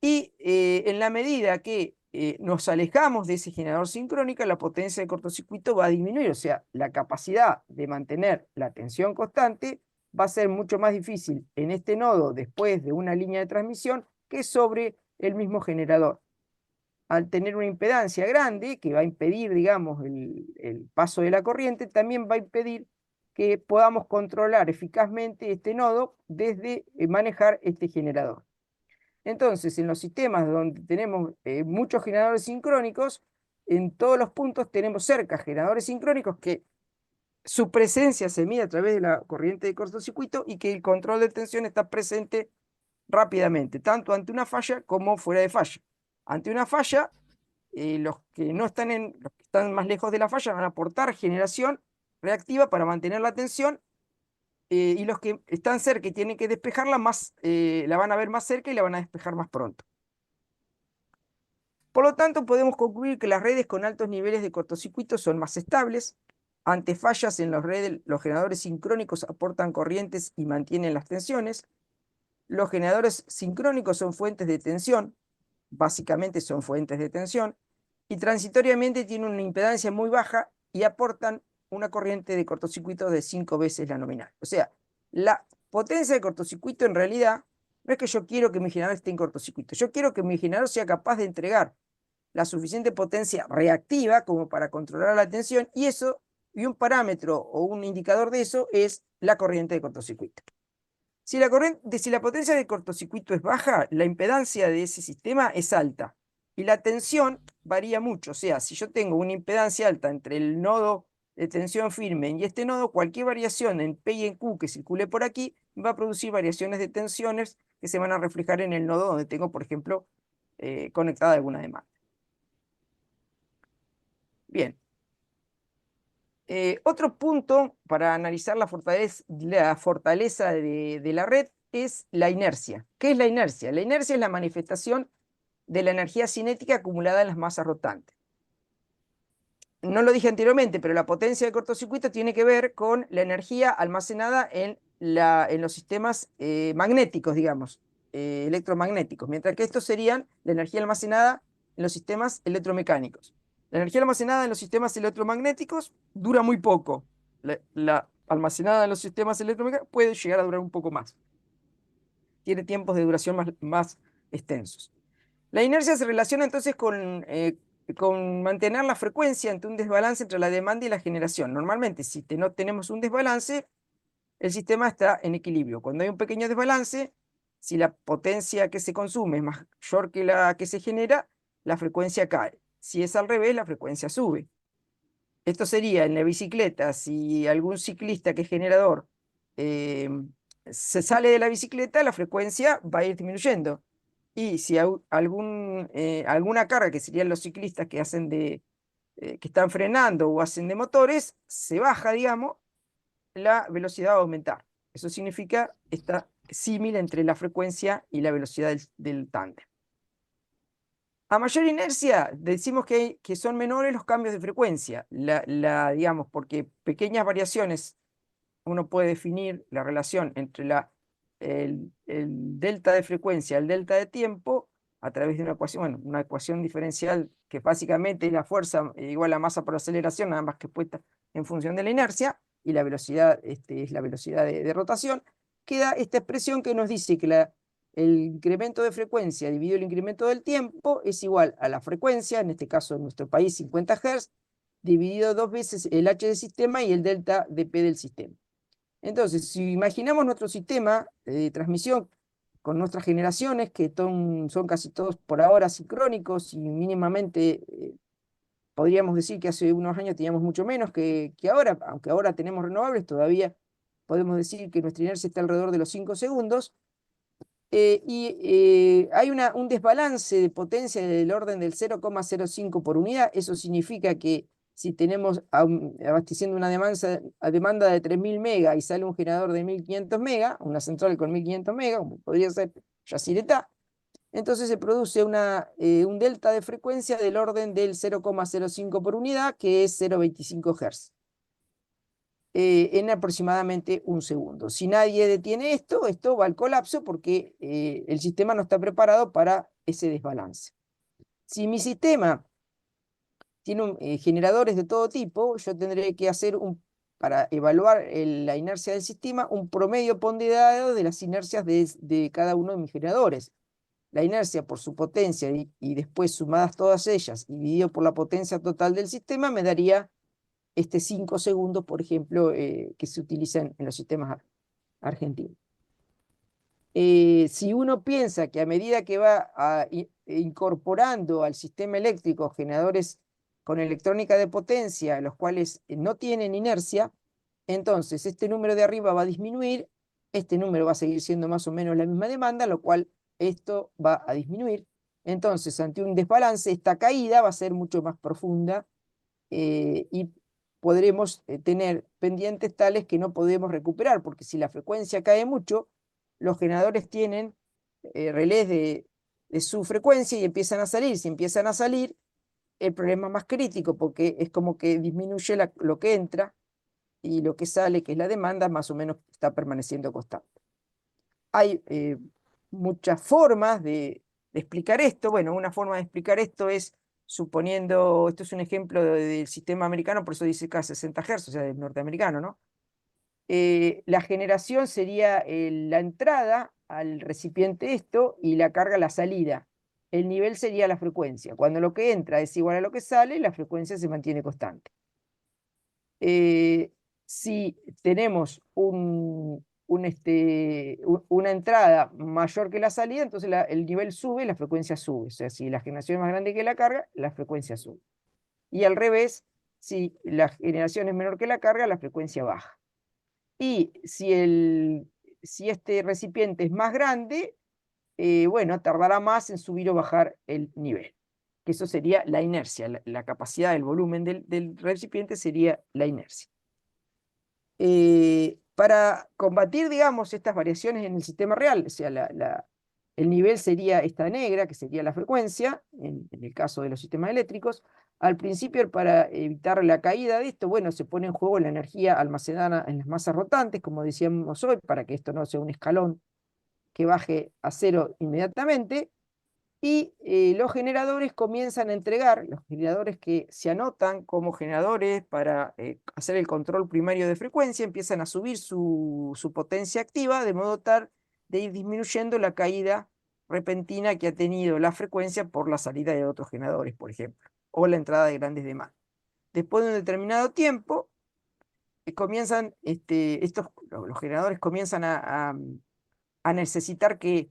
y en la medida que nos alejamos de ese generador sincrónico, la potencia de cortocircuito va a disminuir, o sea, la capacidad de mantener la tensión constante va a ser mucho más difícil en este nodo después de una línea de transmisión que sobre el mismo generador. Al tener una impedancia grande que va a impedir, digamos, el paso de la corriente, también va a impedir que podamos controlar eficazmente este nodo desde manejar este generador. Entonces, en los sistemas donde tenemos muchos generadores sincrónicos, en todos los puntos tenemos cerca generadores sincrónicos que su presencia se mide a través de la corriente de cortocircuito y que el control de tensión está presente rápidamente, tanto ante una falla como fuera de falla. Ante una falla, los que están más lejos de la falla van a aportar generación reactiva para mantener la tensión, y los que están cerca y tienen que despejarla más, la van a ver más cerca y la van a despejar más pronto. Por lo tanto, podemos concluir que las redes con altos niveles de cortocircuito son más estables. Ante fallas en las redes, los generadores sincrónicos aportan corrientes y mantienen las tensiones. Los generadores sincrónicos son fuentes de tensión, básicamente son fuentes de tensión, y transitoriamente tienen una impedancia muy baja y aportan una corriente de cortocircuito de 5 veces la nominal. O sea, la potencia de cortocircuito en realidad no es que yo quiero que mi generador esté en cortocircuito, yo quiero que mi generador sea capaz de entregar la suficiente potencia reactiva como para controlar la tensión, y eso, y un parámetro o un indicador de eso es la corriente de cortocircuito. Si la potencia de cortocircuito es baja, la impedancia de ese sistema es alta y la tensión varía mucho. O sea, si yo tengo una impedancia alta entre el nodo de tensión firme y este nodo, cualquier variación en P y en Q que circule por aquí va a producir variaciones de tensiones que se van a reflejar en el nodo donde tengo, por ejemplo, conectada alguna demanda. Bien. Otro punto para analizar la fortaleza de la red es la inercia. ¿Qué es la inercia? La inercia es la manifestación de la energía cinética acumulada en las masas rotantes. No lo dije anteriormente, pero la potencia de cortocircuito tiene que ver con la energía almacenada en los sistemas magnéticos, digamos, electromagnéticos, mientras que estos serían la energía almacenada en los sistemas electromecánicos. La energía almacenada en los sistemas electromagnéticos dura muy poco. La almacenada en los sistemas electromecánicos puede llegar a durar un poco más. Tiene tiempos de duración más extensos. La inercia se relaciona entonces con mantener la frecuencia ante un desbalance entre la demanda y la generación. Normalmente, si no tenemos un desbalance, el sistema está en equilibrio. Cuando hay un pequeño desbalance, si la potencia que se consume es mayor que la que se genera, la frecuencia cae. Si es al revés, la frecuencia sube. Esto sería en la bicicleta, si algún ciclista que es generador se sale de la bicicleta, la frecuencia va a ir disminuyendo. Y si alguna carga, que serían los ciclistas que que están frenando o hacen de motores, se baja, digamos, la velocidad va a aumentar. Eso significa esta símil entre la frecuencia y la velocidad del tándem. A mayor inercia, decimos que son menores los cambios de frecuencia, digamos, porque pequeñas variaciones, uno puede definir la relación entre el delta de frecuencia y el delta de tiempo a través de una ecuación, bueno, una ecuación diferencial que básicamente es la fuerza igual a masa por aceleración, nada más que puesta en función de la inercia, y la velocidad es la velocidad de rotación. Queda esta expresión que nos dice que el incremento de frecuencia dividido el incremento del tiempo es igual a la frecuencia, en este caso en nuestro país 50 Hz, dividido 2 veces el H del sistema y el delta de P del sistema. Entonces, si imaginamos nuestro sistema de transmisión con nuestras generaciones, que son casi todos por ahora sincrónicos y mínimamente, podríamos decir que hace unos años teníamos mucho menos que ahora, aunque ahora tenemos renovables, todavía podemos decir que nuestra inercia está alrededor de los 5 segundos, hay un desbalance de potencia del orden del 0,05 por unidad. Eso significa que si tenemos abasteciendo una demanda de 3.000 megas y sale un generador de 1.500 megas, una central con 1.500 megas, como podría ser Yacyretá, entonces se produce un delta de frecuencia del orden del 0,05 por unidad, que es 0,25 Hz. En aproximadamente un segundo. Si nadie detiene esto va al colapso porque el sistema no está preparado para ese desbalance. Si mi sistema tiene generadores de todo tipo, yo tendré que hacer para evaluar la inercia del sistema, un promedio ponderado de las inercias de cada uno de mis generadores. La inercia por su potencia y después sumadas todas ellas y dividido por la potencia total del sistema me daría 5 segundos, por ejemplo, que se utilizan en los sistemas argentinos. Si uno piensa que a medida que va incorporando al sistema eléctrico generadores con electrónica de potencia, los cuales no tienen inercia, entonces este número de arriba va a disminuir, este número va a seguir siendo más o menos la misma demanda, lo cual esto va a disminuir. Entonces, ante un desbalance, esta caída va a ser mucho más profunda y podremos tener pendientes tales que no podemos recuperar, porque si la frecuencia cae mucho, los generadores tienen relés de su frecuencia y empiezan a salir. Si empiezan a salir, el problema más crítico, porque es como que disminuye lo que entra y lo que sale, que es la demanda, más o menos está permaneciendo constante. Hay muchas formas de explicar esto. Bueno, una forma de explicar esto es suponiendo, esto es un ejemplo del sistema americano, por eso dice acá 60 Hz, o sea, del norteamericano, ¿no? La generación sería la entrada al recipiente esto y la carga la salida. El nivel sería la frecuencia. Cuando lo que entra es igual a lo que sale, la frecuencia se mantiene constante. Si tenemos una entrada mayor que la salida, entonces el nivel sube y la frecuencia sube. O sea, si la generación es más grande que la carga, la frecuencia sube. Y al revés, si la generación es menor que la carga, la frecuencia baja. Y si este recipiente es más grande, bueno, tardará más en subir o bajar el nivel. Que eso sería la inercia, la capacidad, el volumen del recipiente sería la inercia. Para combatir, digamos, estas variaciones en el sistema real, o sea, el nivel sería esta negra, que sería la frecuencia, en el caso de los sistemas eléctricos. Al principio, para evitar la caída de esto, bueno, se pone en juego la energía almacenada en las masas rotantes, como decíamos hoy, para que esto no sea un escalón que baje a cero inmediatamente. Y los generadores comienzan a entregar, los generadores que se anotan como generadores para hacer el control primario de frecuencia, empiezan a subir su potencia activa, de modo tal de ir disminuyendo la caída repentina que ha tenido la frecuencia por la salida de otros generadores, por ejemplo, o la entrada de grandes demandas. Después de un determinado tiempo, comienzan, los generadores comienzan a necesitar que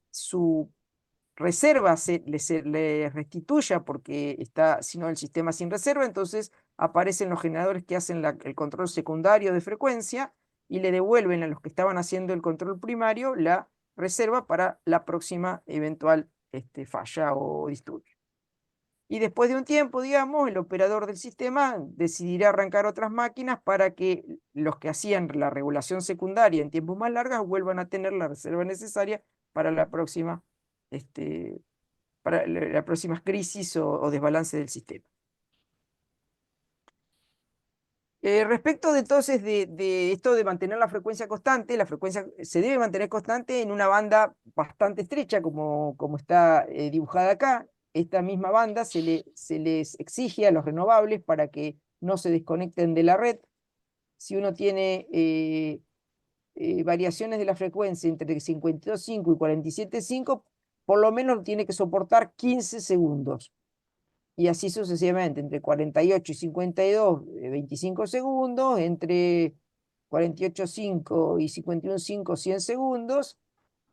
su reserva le restituya porque está, si no, el sistema sin reserva. Entonces aparecen los generadores que hacen el control secundario de frecuencia y le devuelven a los que estaban haciendo el control primario la reserva para la próxima eventual falla o disturbio. Y después de un tiempo, digamos, el operador del sistema decidirá arrancar otras máquinas para que los que hacían la regulación secundaria en tiempos más largos vuelvan a tener la reserva necesaria para la próxima para las próximas crisis o desbalance del sistema. Respecto de, entonces de esto de mantener la frecuencia constante, la frecuencia se debe mantener constante en una banda bastante estrecha, como está dibujada acá. Esta misma banda se les exige a los renovables para que no se desconecten de la red. Si uno tiene variaciones de la frecuencia entre 52.5 y 47.5, por lo menos tiene que soportar 15 segundos. Y así sucesivamente, entre 48 y 52, 25 segundos, entre 48.5 y 51.5, 100 segundos,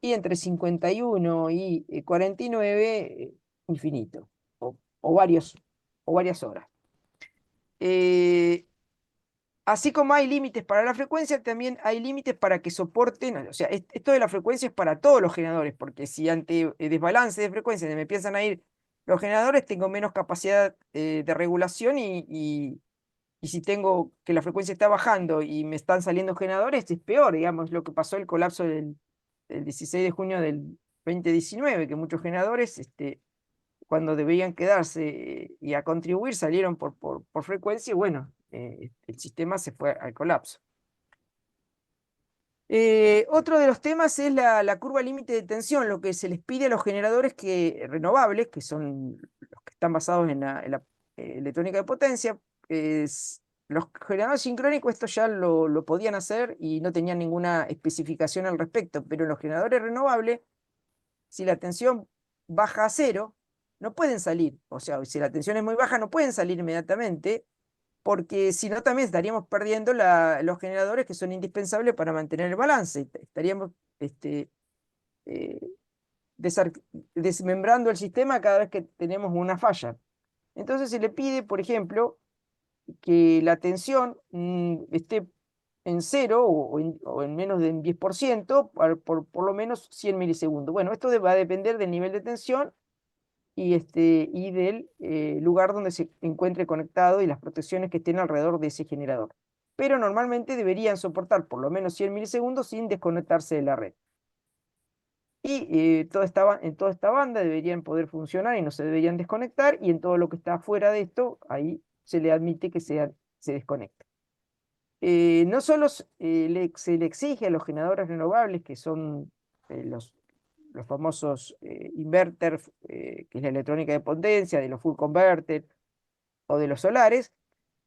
y entre 51 y 49, infinito, o varias horas. Así como hay límites para la frecuencia, también hay límites para que soporten, o sea, esto de la frecuencia es para todos los generadores, porque si ante desbalance de frecuencia me empiezan a ir los generadores, tengo menos capacidad de regulación y si tengo que la frecuencia está bajando y me están saliendo generadores, es peor, digamos, lo que pasó el colapso del 16 de junio del 2019, que muchos generadores, cuando debían quedarse y a contribuir, salieron por frecuencia y bueno, el sistema se fue al colapso. Otro de los temas es la curva límite de tensión, lo que se les pide a los generadores renovables, que son los que están basados en la electrónica de potencia. Los generadores sincrónicos esto ya lo podían hacer y no tenían ninguna especificación al respecto, pero los generadores renovables, si la tensión baja a cero, no pueden salir. O sea, si la tensión es muy baja, no pueden salir inmediatamente, porque si no también estaríamos perdiendo los generadores que son indispensables para mantener el balance. Estaríamos eh, desmembrando el sistema cada vez que tenemos una falla. Entonces se le pide, por ejemplo, que la tensión esté en cero o en menos de 10% por lo menos 100 milisegundos. Bueno, esto va a depender del nivel de tensión y del lugar donde se encuentre conectado y las protecciones que estén alrededor de ese generador. Pero normalmente deberían soportar por lo menos 100 milisegundos sin desconectarse de la red. Y en toda esta banda deberían poder funcionar y no se deberían desconectar, y en todo lo que está fuera de esto, ahí se le admite que se desconecte. No solo se le exige a los generadores renovables, que son los famosos inverters, que es la electrónica de potencia, de los full converter o de los solares,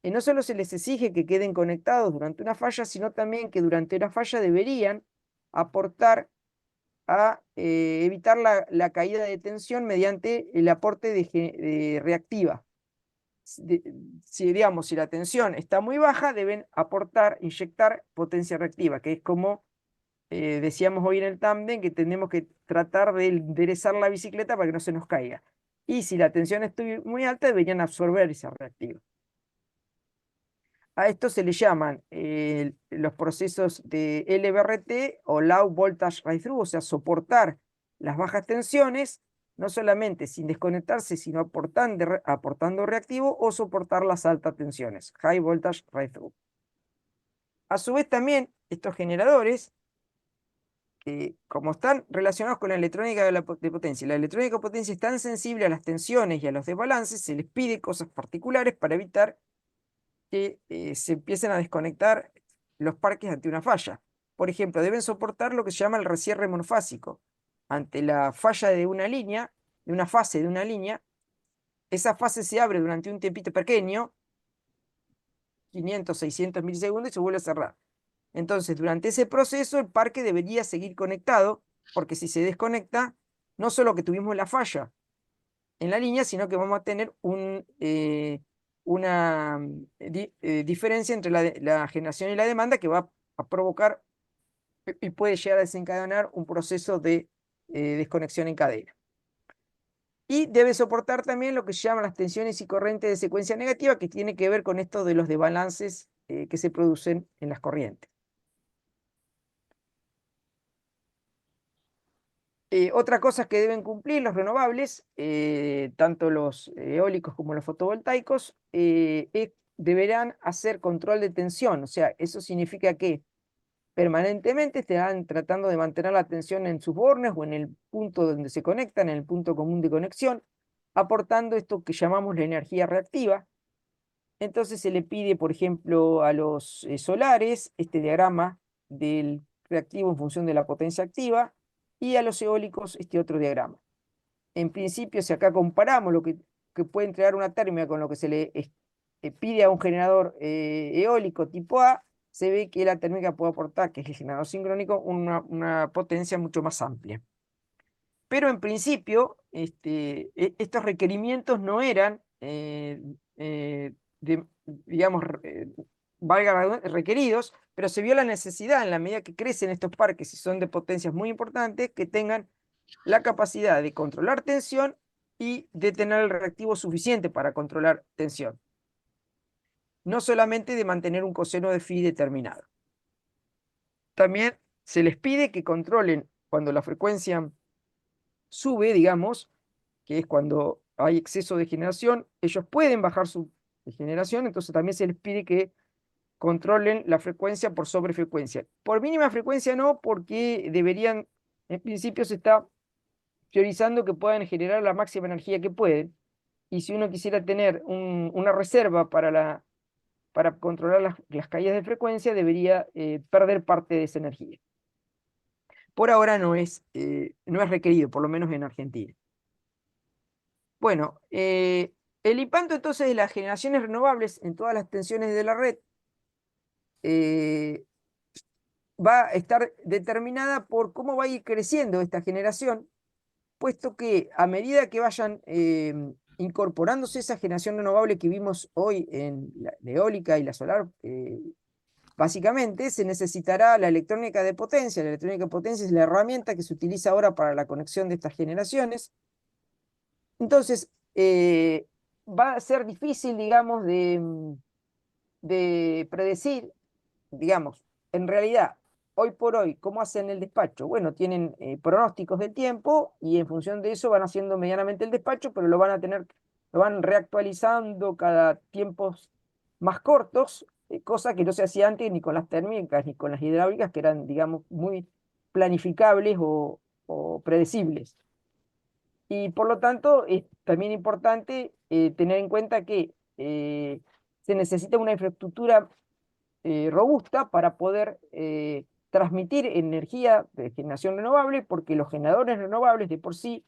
no solo se les exige que queden conectados durante una falla, sino también que durante una falla deberían aportar a evitar la caída de tensión mediante el aporte de reactiva. Si la tensión está muy baja, deben inyectar potencia reactiva, que es como decíamos hoy en el tándem, que tenemos que tratar de enderezar la bicicleta para que no se nos caiga. Y si la tensión está muy alta, deberían absorber esa reactiva. A esto se le llaman los procesos de LVRT o Low Voltage Ride-Through, o sea, soportar las bajas tensiones, no solamente sin desconectarse, sino aportando reactivo, o soportar las altas tensiones, High Voltage Ride-Through. A su vez también, estos generadores, como están relacionados con la electrónica de potencia, la electrónica de potencia es tan sensible a las tensiones y a los desbalances, se les pide cosas particulares para evitar que se empiecen a desconectar los parques ante una falla. Por ejemplo, deben soportar lo que se llama el recierre monofásico. Ante la falla de una línea, de una fase de una línea, esa fase se abre durante un tiempito pequeño, 500, 600 milisegundos, y se vuelve a cerrar. Entonces, durante ese proceso, el parque debería seguir conectado, porque si se desconecta, no solo que tuvimos la falla en la línea, sino que vamos a tener una diferencia entre la generación y la demanda, que va a provocar y puede llegar a desencadenar un proceso de desconexión en cadena. Y debe soportar también lo que se llaman las tensiones y corrientes de secuencia negativa, que tiene que ver con esto de los desbalances que se producen en las corrientes. Otra cosa que deben cumplir los renovables, tanto los eólicos como los fotovoltaicos, deberán hacer control de tensión. O sea, eso significa que permanentemente estarán tratando de mantener la tensión en sus bornes o en el punto donde se conectan, en el punto común de conexión, aportando esto que llamamos la energía reactiva. Entonces se le pide, por ejemplo, a los solares este diagrama del reactivo en función de la potencia activa, y a los eólicos este otro diagrama. En principio, si acá comparamos lo que puede entregar una térmica con lo que se le pide a un generador eólico tipo A, se ve que la térmica puede aportar, que es el generador sincrónico, una potencia mucho más amplia. Pero en principio, estos requerimientos no eran, digamos, requeridos, pero se vio la necesidad, en la medida que crecen estos parques y son de potencias muy importantes, que tengan la capacidad de controlar tensión y de tener el reactivo suficiente para controlar tensión. No solamente de mantener un coseno de phi determinado. También se les pide que controlen cuando la frecuencia sube, digamos, que es cuando hay exceso de generación, ellos pueden bajar su generación, entonces también se les pide que controlen la frecuencia por sobrefrecuencia. Por mínima frecuencia no, porque deberían, en principio se está priorizando que puedan generar la máxima energía que pueden, y si uno quisiera tener una reserva para controlar las caídas de frecuencia, debería perder parte de esa energía. Por ahora no es requerido, por lo menos en Argentina. Bueno, el impacto entonces de las generaciones renovables en todas las tensiones de la red va a estar determinada por cómo va a ir creciendo esta generación, puesto que a medida que vayan incorporándose esa generación renovable que vimos hoy en la eólica y la solar, básicamente se necesitará la electrónica de potencia. La electrónica de potencia es la herramienta que se utiliza ahora para la conexión de estas generaciones. Entonces, va a ser difícil, digamos, de predecir, digamos, en realidad, hoy por hoy, ¿cómo hacen el despacho? Bueno, tienen pronósticos del tiempo y en función de eso van haciendo medianamente el despacho, pero lo van reactualizando cada tiempos más cortos, cosa que no se hacía antes ni con las térmicas ni con las hidráulicas, que eran, digamos, muy planificables o predecibles. Y por lo tanto, es también importante tener en cuenta que se necesita una infraestructura robusta para poder transmitir energía de generación renovable, porque los generadores renovables de por sí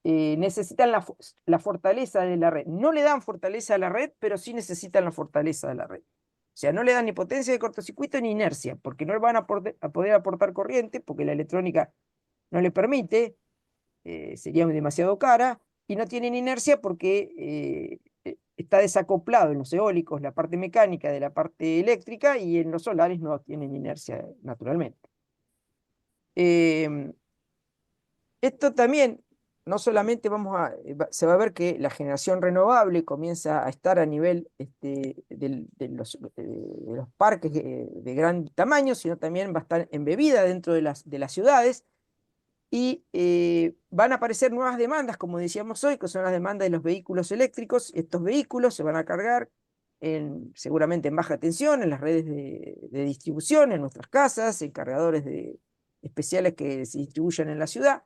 necesitan la fortaleza de la red. No le dan fortaleza a la red, pero sí necesitan la fortaleza de la red. O sea, no le dan ni potencia de cortocircuito ni inercia, porque no le van a poder aportar corriente, porque la electrónica no le permite, sería demasiado cara, y no tienen inercia porque está desacoplado en los eólicos la parte mecánica de la parte eléctrica, y en los solares no tienen inercia naturalmente. Esto también, no solamente se va a ver que la generación renovable comienza a estar a nivel de los parques de gran tamaño, sino también va a estar embebida dentro de las ciudades. Y van a aparecer nuevas demandas, como decíamos hoy, que son las demandas de los vehículos eléctricos. Estos vehículos se van a cargar seguramente en baja tensión, en las redes de distribución, en nuestras casas, en cargadores especiales que se distribuyen en la ciudad.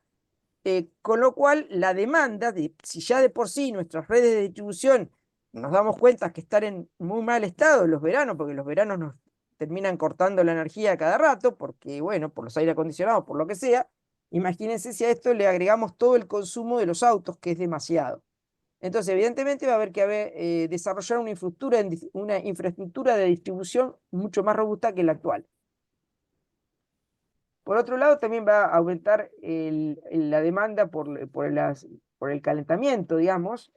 Con lo cual, la demanda, si ya de por sí nuestras redes de distribución nos damos cuenta que están en muy mal estado en los veranos, porque los veranos nos terminan cortando la energía a cada rato, porque, bueno, por los aire acondicionados, por lo que sea. Imagínense si a esto le agregamos todo el consumo de los autos, que es demasiado. Entonces, evidentemente va a haber que desarrollar una infraestructura de distribución mucho más robusta que la actual. Por otro lado, también va a aumentar la demanda por el calentamiento, digamos,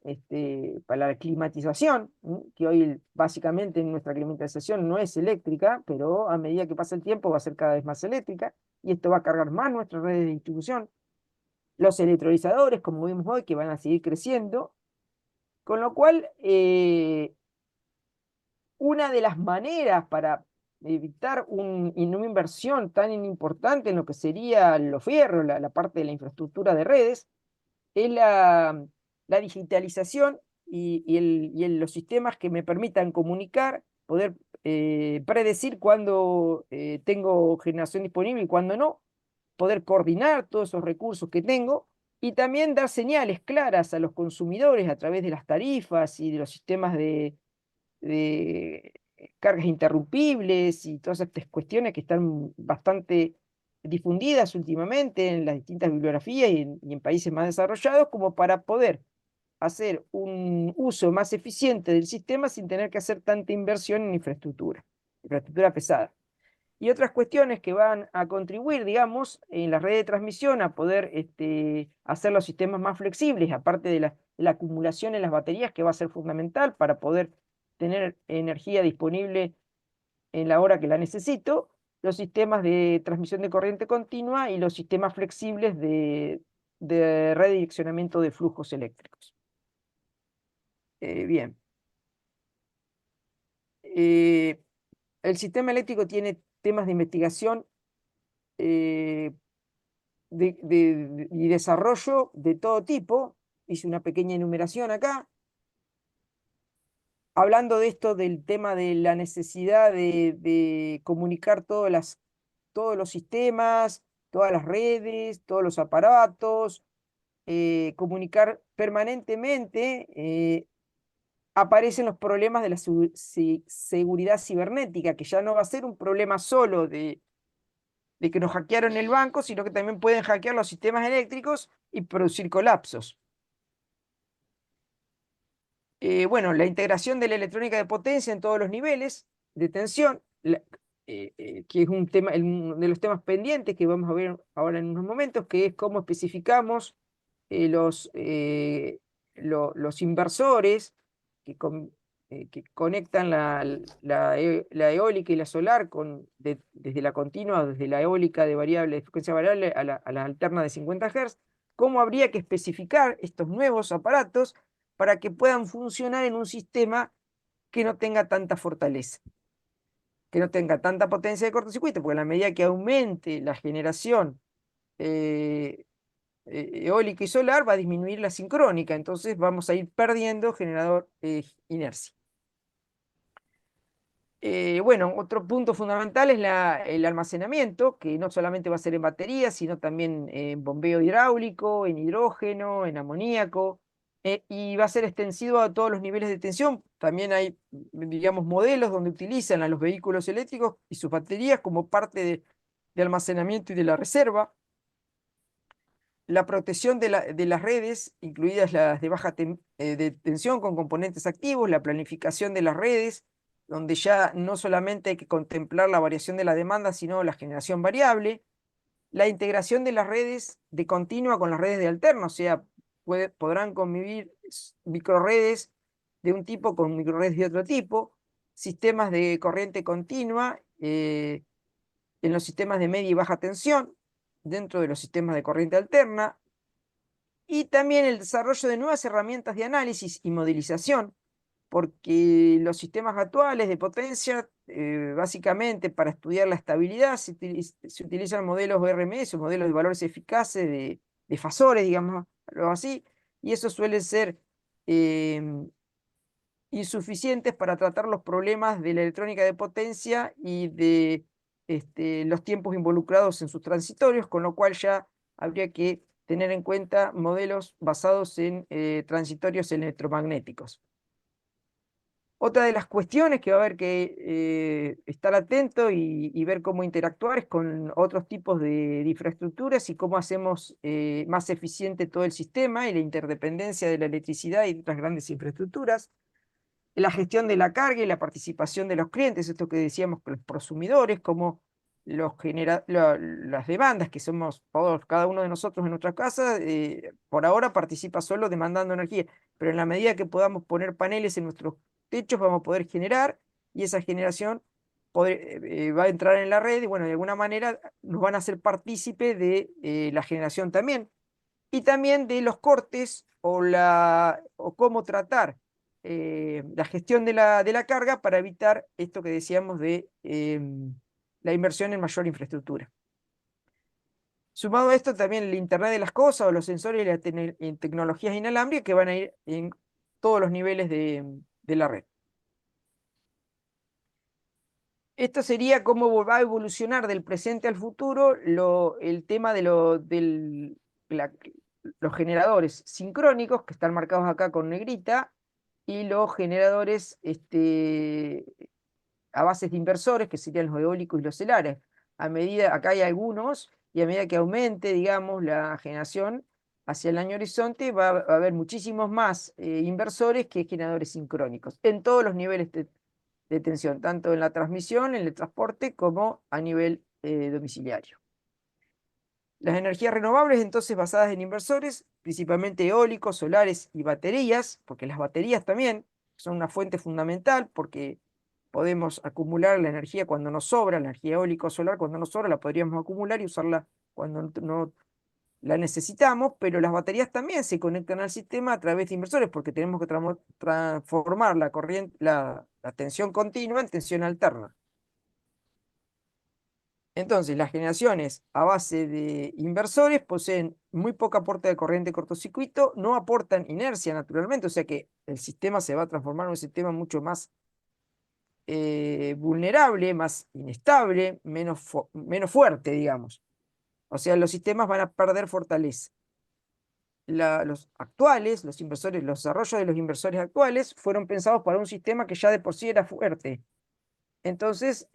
para la climatización, que hoy básicamente nuestra climatización no es eléctrica, pero a medida que pasa el tiempo va a ser cada vez más eléctrica, y esto va a cargar más nuestras redes de distribución. Los electrolizadores, como vimos hoy, que van a seguir creciendo, con lo cual una de las maneras para evitar una inversión tan importante en lo que sería los fierros, la parte de la infraestructura de redes, es la digitalización y los sistemas que me permitan comunicar, poder predecir cuándo tengo generación disponible y cuándo no, poder coordinar todos esos recursos que tengo, y también dar señales claras a los consumidores a través de las tarifas y de los sistemas de cargas interrumpibles y todas estas cuestiones que están bastante difundidas últimamente en las distintas bibliografías y en países más desarrollados, como para poder hacer un uso más eficiente del sistema sin tener que hacer tanta inversión en infraestructura pesada. Y otras cuestiones que van a contribuir, digamos, en la red de transmisión a poder hacer los sistemas más flexibles, aparte de la acumulación en las baterías, que va a ser fundamental para poder tener energía disponible en la hora que la necesito, los sistemas de transmisión de corriente continua y los sistemas flexibles de redireccionamiento de flujos eléctricos. Bien. El sistema eléctrico tiene temas de investigación y desarrollo de todo tipo. Hice una pequeña enumeración acá, hablando de esto, del tema de la necesidad de comunicar todos los sistemas, todas las redes, todos los aparatos, comunicar permanentemente. Aparecen los problemas de la seguridad cibernética, que ya no va a ser un problema solo de que nos hackearon el banco, sino que también pueden hackear los sistemas eléctricos y producir colapsos. Bueno, la integración de la electrónica de potencia en todos los niveles de tensión, que es uno de los temas pendientes que vamos a ver ahora en unos momentos, que es cómo especificamos los inversores que conectan la eólica y la solar desde la continua, desde la eólica de frecuencia variable a la alterna de 50 Hz, cómo habría que especificar estos nuevos aparatos para que puedan funcionar en un sistema que no tenga tanta fortaleza. que no tenga tanta potencia de cortocircuito, porque a la medida que aumente la generación eólica y solar va a disminuir la sincrónica, entonces vamos a ir perdiendo generador inercia. Bueno, otro punto fundamental es el almacenamiento, que no solamente va a ser en baterías, sino también en bombeo hidráulico, en hidrógeno, en amoníaco, y va a ser extensivo a todos los niveles de tensión. También hay, digamos, modelos donde utilizan a los vehículos eléctricos y sus baterías como parte de almacenamiento y de la reserva. La protección de las redes, incluidas las de baja de tensión con componentes activos, la planificación de las redes, donde ya no solamente hay que contemplar la variación de la demanda, sino la generación variable, la integración de las redes de continua con las redes de alterna, o sea, podrán convivir microredes de un tipo con microredes de otro tipo, sistemas de corriente continua en los sistemas de media y baja tensión, dentro de los sistemas de corriente alterna, y también el desarrollo de nuevas herramientas de análisis y modelización, porque los sistemas actuales de potencia, básicamente para estudiar la estabilidad, se utilizan modelos RMS, o modelos de valores eficaces de fasores, digamos, algo así, y eso suele ser insuficientes para tratar los problemas de la electrónica de potencia y de los tiempos involucrados en sus transitorios, con lo cual ya habría que tener en cuenta modelos basados en transitorios electromagnéticos. Otra de las cuestiones que va a haber que estar atento y ver cómo interactuar es con otros tipos de infraestructuras y cómo hacemos más eficiente todo el sistema y la interdependencia de la electricidad y otras grandes infraestructuras. La gestión de la carga y la participación de los clientes, esto que decíamos con los prosumidores, como las demandas que somos todos, cada uno de nosotros en nuestra casa, por ahora participa solo demandando energía, pero en la medida que podamos poner paneles en nuestros techos vamos a poder generar y esa generación va a entrar en la red y bueno, de alguna manera nos van a hacer partícipe de la generación también y también de los cortes o cómo tratar la gestión de la carga para evitar esto que decíamos de la inversión en mayor infraestructura. Sumado a esto también el Internet de las cosas o los sensores y las tecnologías inalámbricas que van a ir en todos los niveles de la red. Esto sería cómo va a evolucionar del presente al futuro el tema de los generadores sincrónicos, que están marcados acá con negrita, y los generadores a bases de inversores, que serían los eólicos y los solares. Acá hay algunos, y a medida que aumente, digamos, la generación hacia el año horizonte, va a haber muchísimos más inversores que generadores sincrónicos, en todos los niveles de tensión, tanto en la transmisión, en el transporte, como a nivel domiciliario. Las energías renovables, entonces, basadas en inversores, principalmente eólicos, solares y baterías, porque las baterías también son una fuente fundamental, porque podemos acumular la energía cuando nos sobra, la energía eólica o solar cuando nos sobra, la podríamos acumular y usarla cuando no la necesitamos, pero las baterías también se conectan al sistema a través de inversores, porque tenemos que transformar la tensión continua en tensión alterna. Entonces, las generaciones a base de inversores poseen muy poco aporte de corriente cortocircuito, no aportan inercia naturalmente, o sea que el sistema se va a transformar en un sistema mucho más vulnerable, más inestable, menos fuerte, digamos. O sea, los sistemas van a perder fortaleza. Los desarrollos de los inversores actuales fueron pensados para un sistema que ya de por sí era fuerte. Entonces,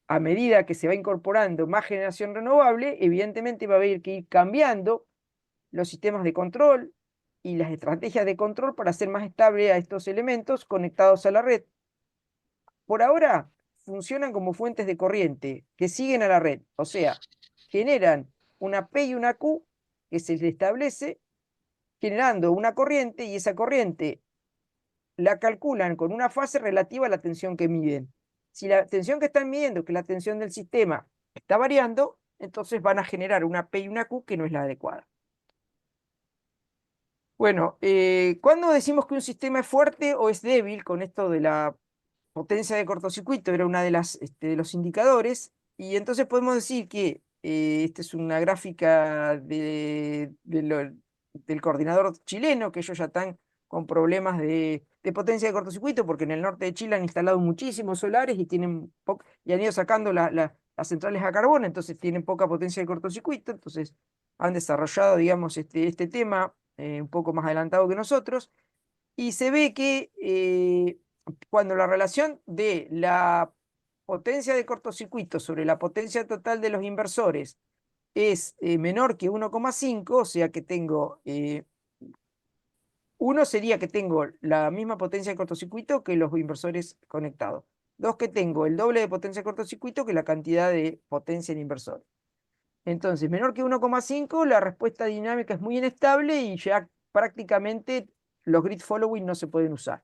a medida que se va incorporando más generación renovable, evidentemente va a haber que ir cambiando los sistemas de control y las estrategias de control para hacer más estable a estos elementos conectados a la red. Por ahora, funcionan como fuentes de corriente que siguen a la red, o sea, generan una P y una Q que se les establece generando una corriente y esa corriente la calculan con una fase relativa a la tensión que miden. Si la tensión que están midiendo, que es la tensión del sistema, está variando, entonces van a generar una P y una Q que no es la adecuada. Bueno, ¿cuándo decimos que un sistema es fuerte o es débil con esto de la potencia de cortocircuito era una de de los indicadores, y entonces podemos decir que esta es una gráfica del coordinador chileno, que ellos ya están con problemas de potencia de cortocircuito, porque en el norte de Chile han instalado muchísimos solares y, y han ido sacando las centrales a carbón, entonces tienen poca potencia de cortocircuito, entonces han desarrollado, digamos, este tema un poco más adelantado que nosotros, y se ve que cuando la relación de la potencia de cortocircuito sobre la potencia total de los inversores es menor que 1,5, o sea que tengo, uno sería que tengo la misma potencia de cortocircuito que los inversores conectados. Dos, que tengo el doble de potencia de cortocircuito que la cantidad de potencia en inversores. Entonces, menor que 1,5, la respuesta dinámica es muy inestable y ya prácticamente los grid following no se pueden usar,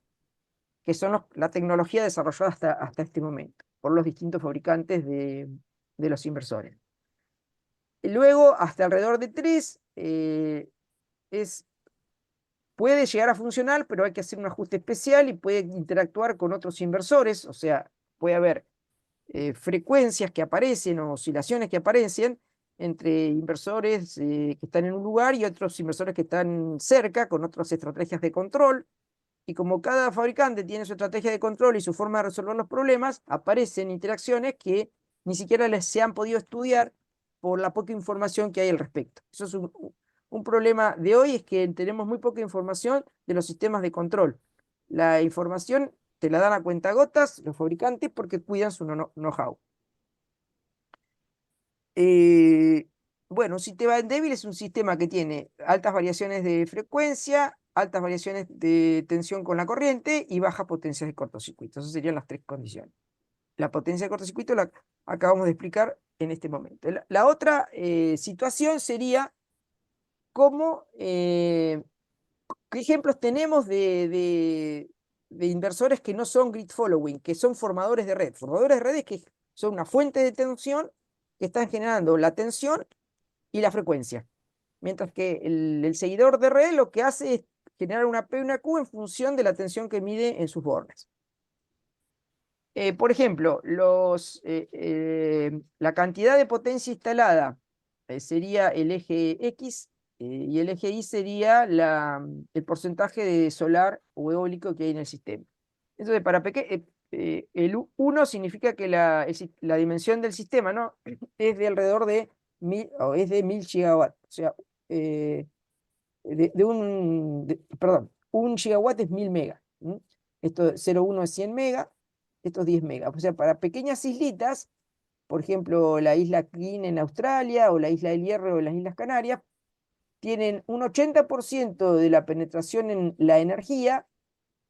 que son la tecnología desarrollada hasta este momento por los distintos fabricantes de los inversores. Y luego, hasta alrededor de 3, puede llegar a funcionar, pero hay que hacer un ajuste especial y puede interactuar con otros inversores, o sea, puede haber frecuencias que aparecen o oscilaciones que aparecen entre inversores que están en un lugar y otros inversores que están cerca, con otras estrategias de control. Y como cada fabricante tiene su estrategia de control y su forma de resolver los problemas, aparecen interacciones que ni siquiera se han podido estudiar por la poca información que hay al respecto. Eso es un problema de hoy, es que tenemos muy poca información de los sistemas de control. La información te la dan a cuentagotas los fabricantes porque cuidan su know-how. Bueno, un sistema débil es un sistema que tiene altas variaciones de frecuencia, altas variaciones de tensión con la corriente y bajas potencias de cortocircuito. Esas serían las 3 condiciones. La potencia de cortocircuito la acabamos de explicar en este momento. La otra situación sería cómo, qué ejemplos tenemos de inversores que no son grid following, que son formadores de red. Formadores de redes que son una fuente de tensión que están generando la tensión y la frecuencia. Mientras que el seguidor de red lo que hace es generar una P y una Q en función de la tensión que mide en sus bornes. Por ejemplo, la cantidad de potencia instalada sería el eje X y el eje Y sería el porcentaje de solar o eólico que hay en el sistema. Entonces, el 1 significa que la dimensión del sistema, ¿no?, es de alrededor de 1000 gigawatts. O sea, perdón, 1 gigawatt es 1000 megas. Esto 0,1 es 100 megas, esto es 10 megas. O sea, para pequeñas islitas, por ejemplo, la isla King en Australia o la isla del Hierro o las Islas Canarias, tienen un 80% de la penetración en la energía,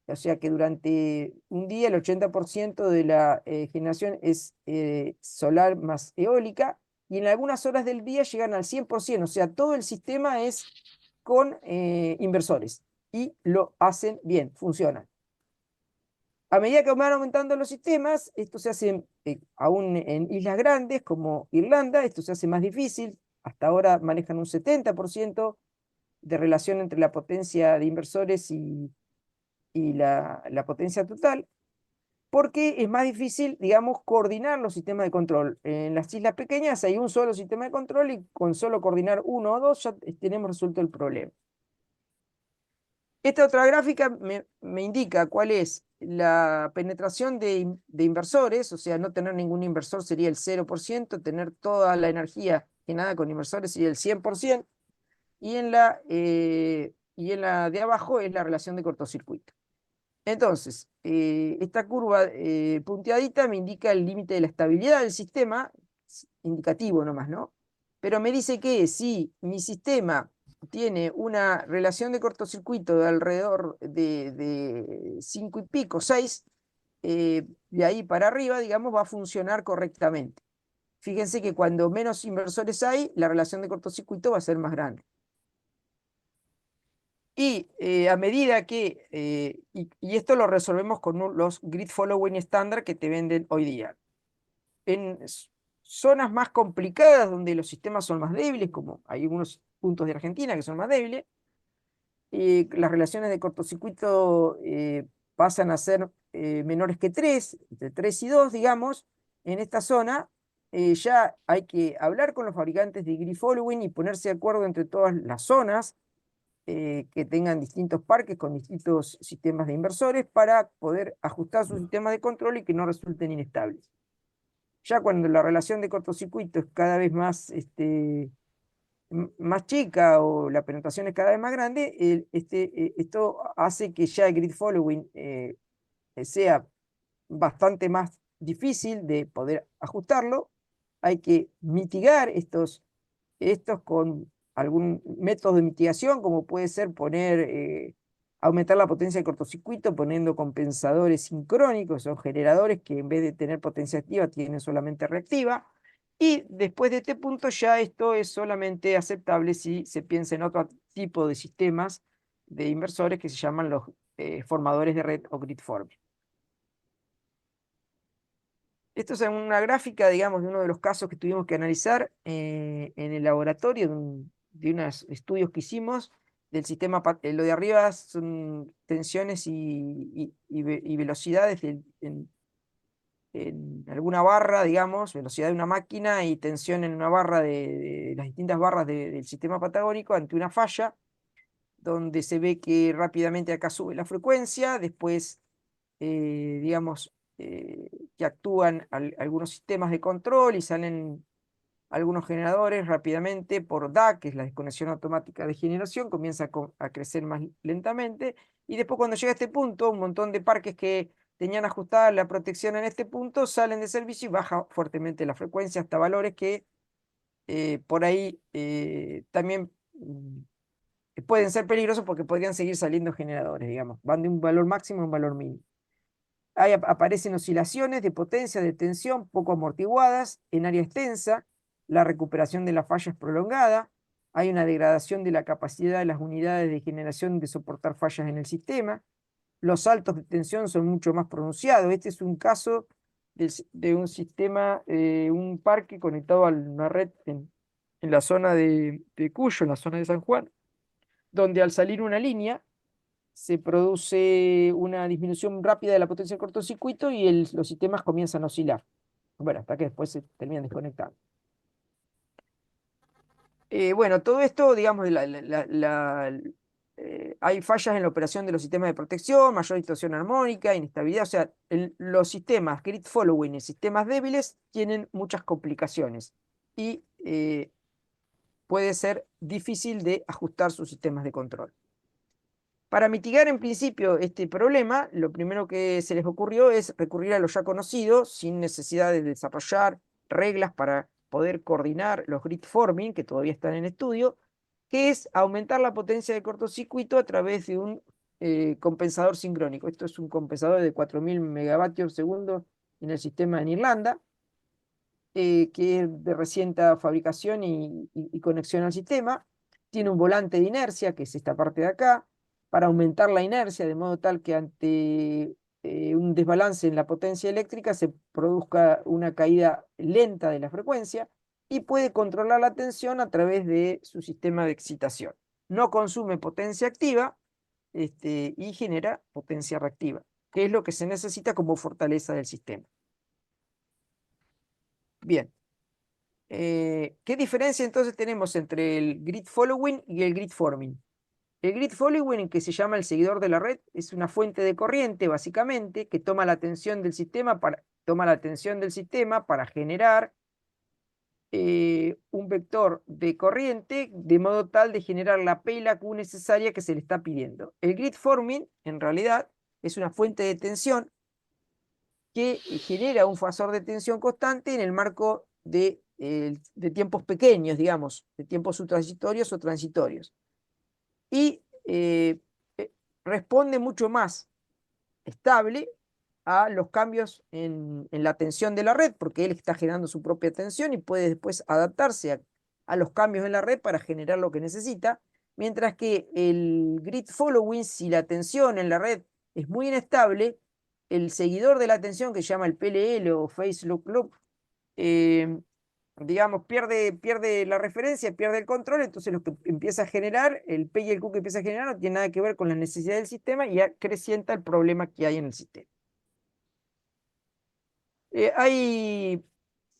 o sea que durante un día el 80% de la generación es solar más eólica, y en algunas horas del día llegan al 100%, o sea, todo el sistema es con inversores, y lo hacen bien, funcionan. A medida que van aumentando los sistemas, esto se hace, aún en islas grandes como Irlanda, esto se hace más difícil. Hasta ahora manejan un 70% de relación entre la potencia de inversores y la potencia total, porque es más difícil, digamos, coordinar los sistemas de control. En las islas pequeñas hay un solo sistema de control y con solo coordinar uno o dos ya tenemos resuelto el problema. Esta otra gráfica me indica cuál es la penetración de inversores, o sea, no tener ningún inversor sería el 0%, tener toda la energía generada con inversores sería el 100%, y en la de abajo es la relación de cortocircuito. Entonces, esta curva punteadita me indica el límite de la estabilidad del sistema, indicativo nomás, ¿no? Pero me dice que si mi sistema tiene una relación de cortocircuito de alrededor de 5 y pico, 6, de ahí para arriba, digamos, va a funcionar correctamente. Fíjense que cuando menos inversores hay, la relación de cortocircuito va a ser más grande. Y a medida que, y esto lo resolvemos con los grid following estándar que te venden hoy día. En zonas más complicadas, donde los sistemas son más débiles, como hay algunos puntos de Argentina que son más débiles, las relaciones de cortocircuito pasan a ser menores que 3, entre 3 y 2, digamos, en esta zona, ya hay que hablar con los fabricantes de grid following y ponerse de acuerdo entre todas las zonas que tengan distintos parques con distintos sistemas de inversores para poder ajustar sus sistemas de control y que no resulten inestables. Ya cuando la relación de cortocircuito es cada vez más, más chica o la penetración es cada vez más grande, esto hace que ya el grid following sea bastante más difícil de poder ajustarlo. Hay que mitigar estos con algún método de mitigación, como puede ser aumentar la potencia del cortocircuito poniendo compensadores sincrónicos o generadores que en vez de tener potencia activa tienen solamente reactiva. Y después de este punto ya esto es solamente aceptable si se piensa en otro tipo de sistemas de inversores que se llaman los formadores de red o grid forming. Esto es una gráfica, digamos, de uno de los casos que tuvimos que analizar en el laboratorio de unos estudios que hicimos del sistema. Lo de arriba son tensiones y velocidades en alguna barra, digamos, velocidad de una máquina y tensión en una barra de las distintas barras del sistema patagónico ante una falla, donde se ve que rápidamente acá sube la frecuencia, después, digamos, que actúan algunos sistemas de control y salen algunos generadores rápidamente por DAC, que es la desconexión automática de generación, comienza a crecer más lentamente, y después cuando llega a este punto, un montón de parques que tenían ajustada la protección en este punto salen de servicio y baja fuertemente la frecuencia hasta valores que por ahí también pueden ser peligrosos porque podrían seguir saliendo generadores, digamos, van de un valor máximo a un valor mínimo. Ahí aparecen oscilaciones de potencia, de tensión poco amortiguadas en área extensa, la recuperación de la falla es prolongada, hay una degradación de la capacidad de las unidades de generación de soportar fallas en el sistema, los saltos de tensión son mucho más pronunciados. Este es un caso de un sistema, un parque conectado a una red en la zona de Cuyo, en la zona de San Juan, donde al salir una línea, se produce una disminución rápida de la potencia del cortocircuito y los sistemas comienzan a oscilar. Bueno, hasta que después se terminan desconectando. Bueno, todo esto, digamos, hay fallas en la operación de los sistemas de protección, mayor distorsión armónica, inestabilidad. O sea, los sistemas grid following y sistemas débiles tienen muchas complicaciones y puede ser difícil de ajustar sus sistemas de control. Para mitigar en principio este problema, lo primero que se les ocurrió es recurrir a lo ya conocido, sin necesidad de desarrollar reglas para poder coordinar los grid forming, que todavía están en estudio, que es aumentar la potencia de cortocircuito a través de un compensador sincrónico. Esto es un compensador de 4000 megavatios segundo en el sistema en Irlanda, que es de reciente fabricación y conexión al sistema. Tiene un volante de inercia, que es esta parte de acá, para aumentar la inercia, de modo tal que ante un desbalance en la potencia eléctrica se produzca una caída lenta de la frecuencia, y puede controlar la tensión a través de su sistema de excitación. No consume potencia activa y genera potencia reactiva, que es lo que se necesita como fortaleza del sistema. Bien. ¿Qué diferencia entonces tenemos entre el grid following y el grid forming? El grid following, que se llama el seguidor de la red, es una fuente de corriente, básicamente, que toma la tensión del sistema para generar un vector de corriente, de modo tal de generar la P y la Q necesaria que se le está pidiendo. El grid forming, en realidad, es una fuente de tensión que genera un fasor de tensión constante en el marco de tiempos pequeños, digamos, de tiempos subtransitorios o transitorios. Y responde mucho más estable a los cambios en la tensión de la red, porque él está generando su propia tensión y puede después adaptarse a los cambios en la red para generar lo que necesita, mientras que el grid following, si la tensión en la red es muy inestable, el seguidor de la tensión, que se llama el PLL o Phase Lock Loop, digamos, pierde la referencia, pierde el control, entonces lo que empieza a generar, el P y el Q que empieza a generar no tiene nada que ver con la necesidad del sistema y acrecienta el problema que hay en el sistema. Hay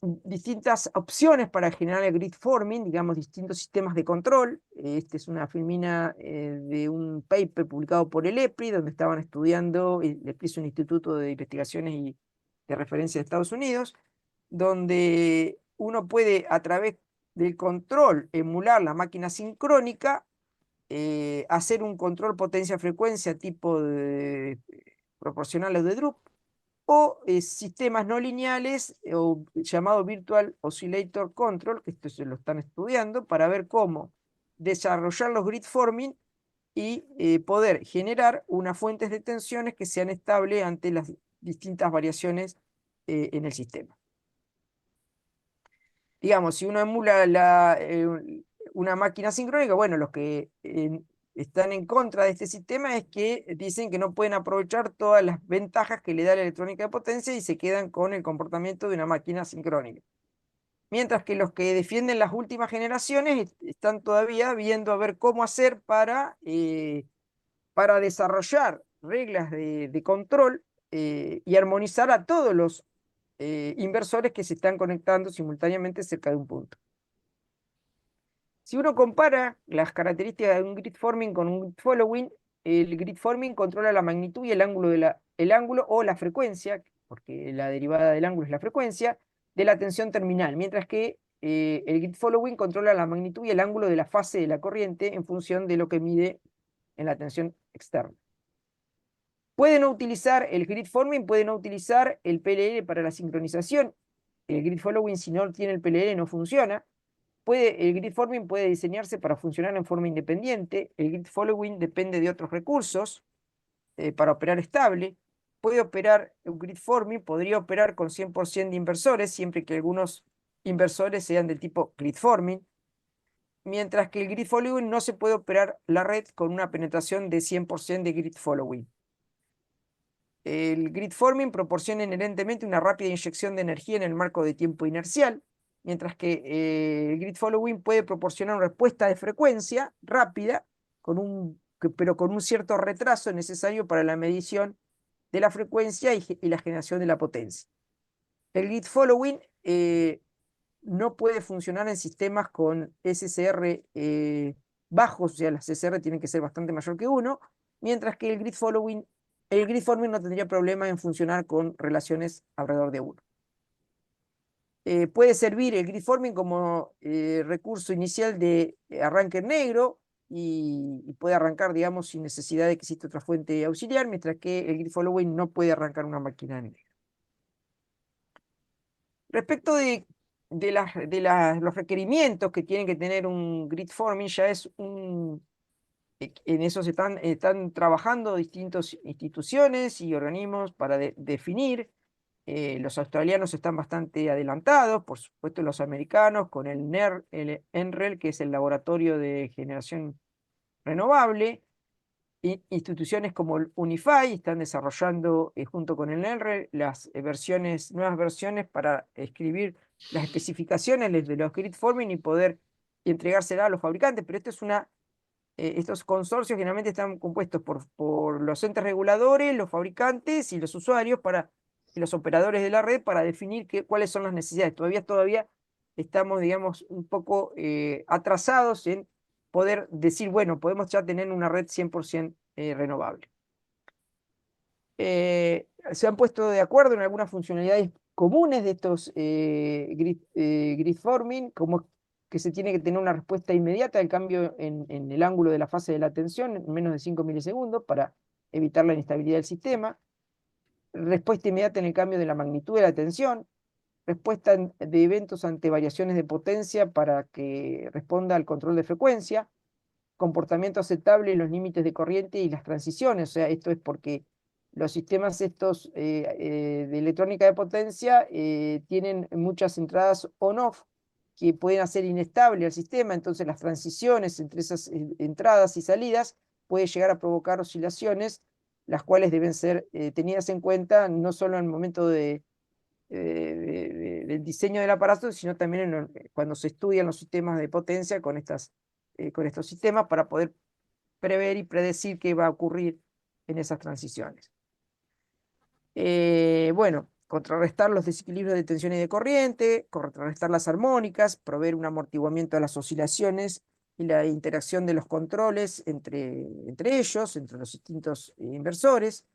distintas opciones para generar el grid forming, digamos, distintos sistemas de control. Esta es una filmina de un paper publicado por el EPRI, donde estaban estudiando, el EPRI es un instituto de investigaciones y de referencia de Estados Unidos, donde uno puede, a través del control, emular la máquina sincrónica, hacer un control potencia-frecuencia tipo proporcional a de Drup, o sistemas no lineales, o llamado Virtual Oscillator Control, que esto se lo están estudiando, para ver cómo desarrollar los grid forming y poder generar unas fuentes de tensiones que sean estables ante las distintas variaciones en el sistema. Digamos, si uno emula una máquina sincrónica, bueno, los que están en contra de este sistema es que dicen que no pueden aprovechar todas las ventajas que le da la electrónica de potencia y se quedan con el comportamiento de una máquina sincrónica. Mientras que los que defienden las últimas generaciones están todavía viendo a ver cómo hacer para desarrollar reglas de control y armonizar a todos los inversores que se están conectando simultáneamente cerca de un punto. Si uno compara las características de un grid forming con un grid following, el grid forming controla la magnitud y el ángulo o la frecuencia, porque la derivada del ángulo es la frecuencia, de la tensión terminal, mientras que el grid following controla la magnitud y el ángulo de la fase de la corriente en función de lo que mide en la tensión externa. Puede no utilizar el grid forming, puede no utilizar el PLL para la sincronización. El grid following, si no tiene el PLL, no funciona. El grid forming puede diseñarse para funcionar en forma independiente. El grid following depende de otros recursos para operar estable. Un grid forming podría operar con 100% de inversores, siempre que algunos inversores sean del tipo grid forming, mientras que el grid following no se puede operar la red con una penetración de 100% de grid following. El grid forming proporciona inherentemente una rápida inyección de energía en el marco de tiempo inercial, mientras que el grid following puede proporcionar una respuesta de frecuencia rápida, pero con un cierto retraso necesario para la medición de la frecuencia y la generación de la potencia. El grid following no puede funcionar en sistemas con SCR bajos, o sea, las SCR tienen que ser bastante mayor que 1, mientras que el grid forming no tendría problema en funcionar con relaciones alrededor de 1. Puede servir el grid forming como recurso inicial de arranque negro y puede arrancar, digamos, sin necesidad de que exista otra fuente auxiliar, mientras que el grid following no puede arrancar una máquina en negro. Respecto de los requerimientos que tienen que tener un grid forming, en eso están trabajando distintas instituciones y organismos para definir. Los australianos están bastante adelantados, por supuesto los americanos con el NREL, que es el Laboratorio de Generación Renovable. Instituciones como el Unify están desarrollando junto con el NREL las nuevas versiones para escribir las especificaciones de los grid forming y poder entregárselas a los fabricantes, pero estos consorcios generalmente están compuestos por los entes reguladores, los fabricantes y los usuarios y los operadores de la red para definir cuáles son las necesidades. Todavía estamos, digamos, un poco atrasados en poder decir, bueno, podemos ya tener una red 100% renovable. Se han puesto de acuerdo en algunas funcionalidades comunes de estos grid forming, como que se tiene que tener una respuesta inmediata al cambio en el ángulo de la fase de la tensión en menos de 5 milisegundos para evitar la inestabilidad del sistema, respuesta inmediata en el cambio de la magnitud de la tensión, respuesta de eventos ante variaciones de potencia para que responda al control de frecuencia, comportamiento aceptable en los límites de corriente y las transiciones. O sea, esto es porque los sistemas estos de electrónica de potencia tienen muchas entradas on-off que pueden hacer inestable el sistema, entonces las transiciones entre esas entradas y salidas puede llegar a provocar oscilaciones, las cuales deben ser tenidas en cuenta no solo en el momento de del diseño del aparato, sino también cuando se estudian los sistemas de potencia con estos sistemas para poder prever y predecir qué va a ocurrir en esas transiciones. Bueno, contrarrestar los desequilibrios de tensión y de corriente, contrarrestar las armónicas, proveer un amortiguamiento de las oscilaciones y la interacción de los controles entre ellos, entre los distintos inversores.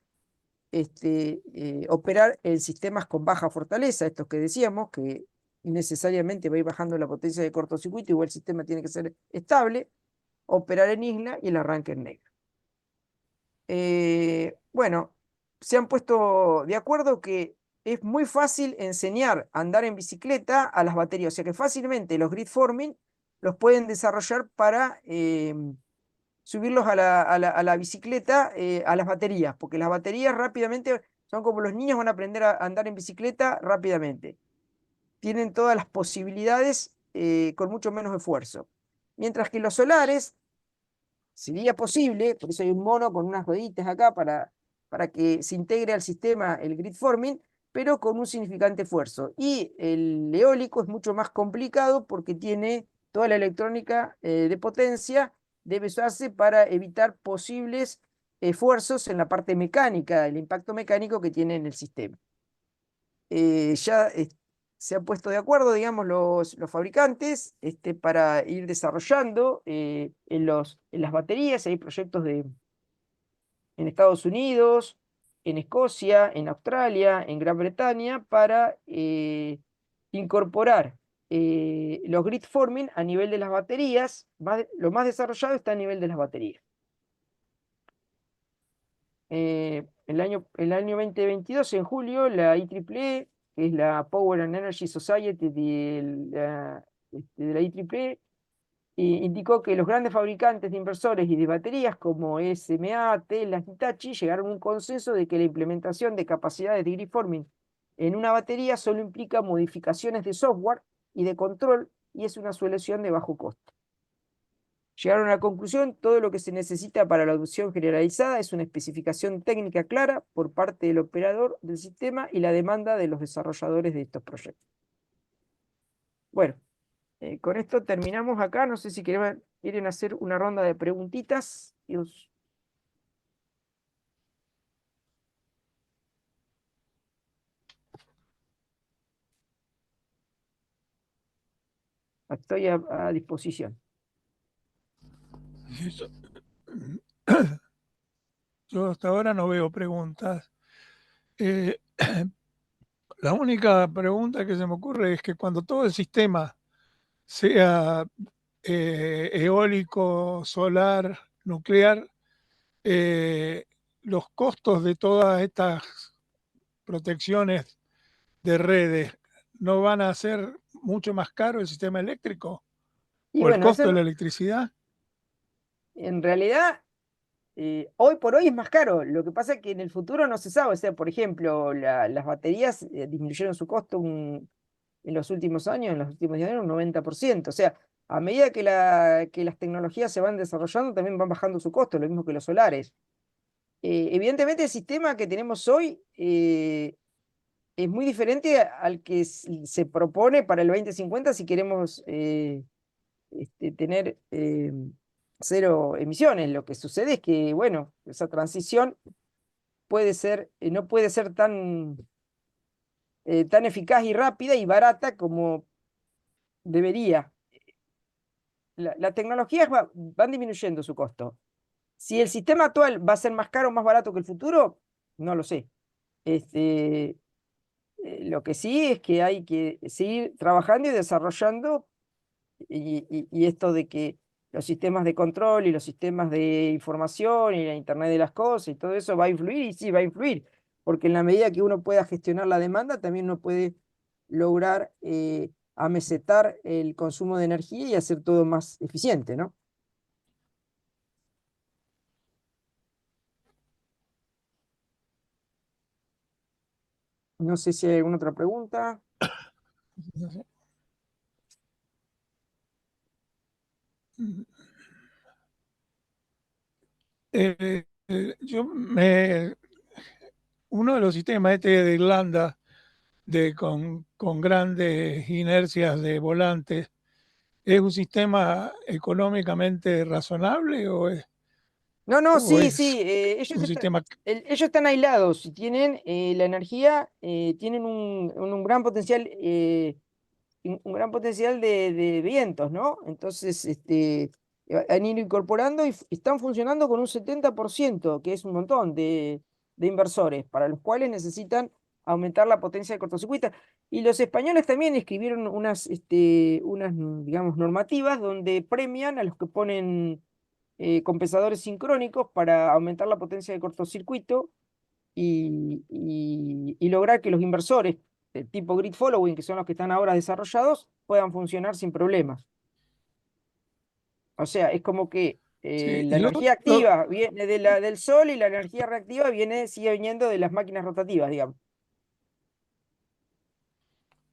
Operar en sistemas con baja fortaleza, estos que decíamos, que necesariamente va a ir bajando la potencia de cortocircuito, igual el sistema tiene que ser estable. Operar en isla y el arranque en negro. Bueno, se han puesto de acuerdo que es muy fácil enseñar a andar en bicicleta a las baterías, o sea que fácilmente los grid forming los pueden desarrollar para subirlos a la bicicleta, a las baterías, porque las baterías rápidamente son como los niños van a aprender a andar en bicicleta rápidamente. Tienen todas las posibilidades con mucho menos esfuerzo. Mientras que los solares sería posible, por eso hay un mono con unas rueditas acá para que se integre al sistema el grid forming, pero con un significante esfuerzo. Y el eólico es mucho más complicado porque tiene toda la electrónica de potencia, debe usarse para evitar posibles esfuerzos en la parte mecánica, el impacto mecánico que tiene en el sistema. Ya se han puesto de acuerdo, digamos, los fabricantes para ir desarrollando en las baterías. Hay proyectos en Estados Unidos, en Escocia, en Australia, en Gran Bretaña, para incorporar los grid forming a nivel de las baterías. Lo más desarrollado está a nivel de las baterías. El año 2022, en julio, la IEEE, que es la Power and Energy Society de la IEEE, indicó que los grandes fabricantes de inversores y de baterías como SMA, Tesla, Hitachi llegaron a un consenso de que la implementación de capacidades de grid forming en una batería solo implica modificaciones de software y de control y es una solución de bajo costo. Llegaron a la conclusión, todo lo que se necesita para la adopción generalizada es una especificación técnica clara por parte del operador del sistema y la demanda de los desarrolladores de estos proyectos. Bueno, con esto terminamos acá. No sé si quieren hacer una ronda de preguntitas. Estoy a disposición. Yo hasta ahora no veo preguntas. La única pregunta que se me ocurre es que cuando todo el sistema sea eólico, solar, nuclear, los costos de todas estas protecciones de redes no van a ser mucho más caro el sistema eléctrico Y o el bueno, costo de eso la electricidad. en realidad hoy por hoy es más caro. Lo que pasa es que en el futuro no se sabe. O sea, por ejemplo, las baterías disminuyeron su costo en los últimos años, en los últimos 10 años, un 90%. O sea, a medida que las tecnologías se van desarrollando, también van bajando su costo, lo mismo que los solares. Evidentemente, el sistema que tenemos hoy es muy diferente al que se propone para el 2050 si queremos tener cero emisiones. Lo que sucede es que, bueno, esa transición no puede ser tan eficaz y rápida y barata como debería. Las tecnologías van disminuyendo su costo. Si el sistema actual va a ser más caro o más barato que el futuro, no lo sé. Lo que sí es que hay que seguir trabajando y desarrollando y esto de que los sistemas de control y los sistemas de información y la Internet de las cosas y todo eso va a influir y sí va a influir, porque en la medida que uno pueda gestionar la demanda, también uno puede lograr amesetar el consumo de energía y hacer todo más eficiente, ¿no? No sé si hay alguna otra pregunta. Yo uno de los sistemas de Irlanda con grandes inercias de volantes. ¿Es un sistema económicamente razonable No, no, o sí, es sí, ellos, un sistema? ellos están aislados y tienen la energía, tienen un gran potencial, un gran potencial de vientos, ¿no? Entonces, han ido incorporando y están funcionando con un 70%, que es un montón de inversores, para los cuales necesitan aumentar la potencia de cortocircuito. Y los españoles también escribieron unas, digamos, normativas donde premian a los que ponen compensadores sincrónicos para aumentar la potencia de cortocircuito y lograr que los inversores de tipo grid following, que son los que están ahora desarrollados, puedan funcionar sin problemas. O sea, es como que Sí, la y energía activa viene del sol y la energía reactiva sigue viniendo de las máquinas rotativas, digamos.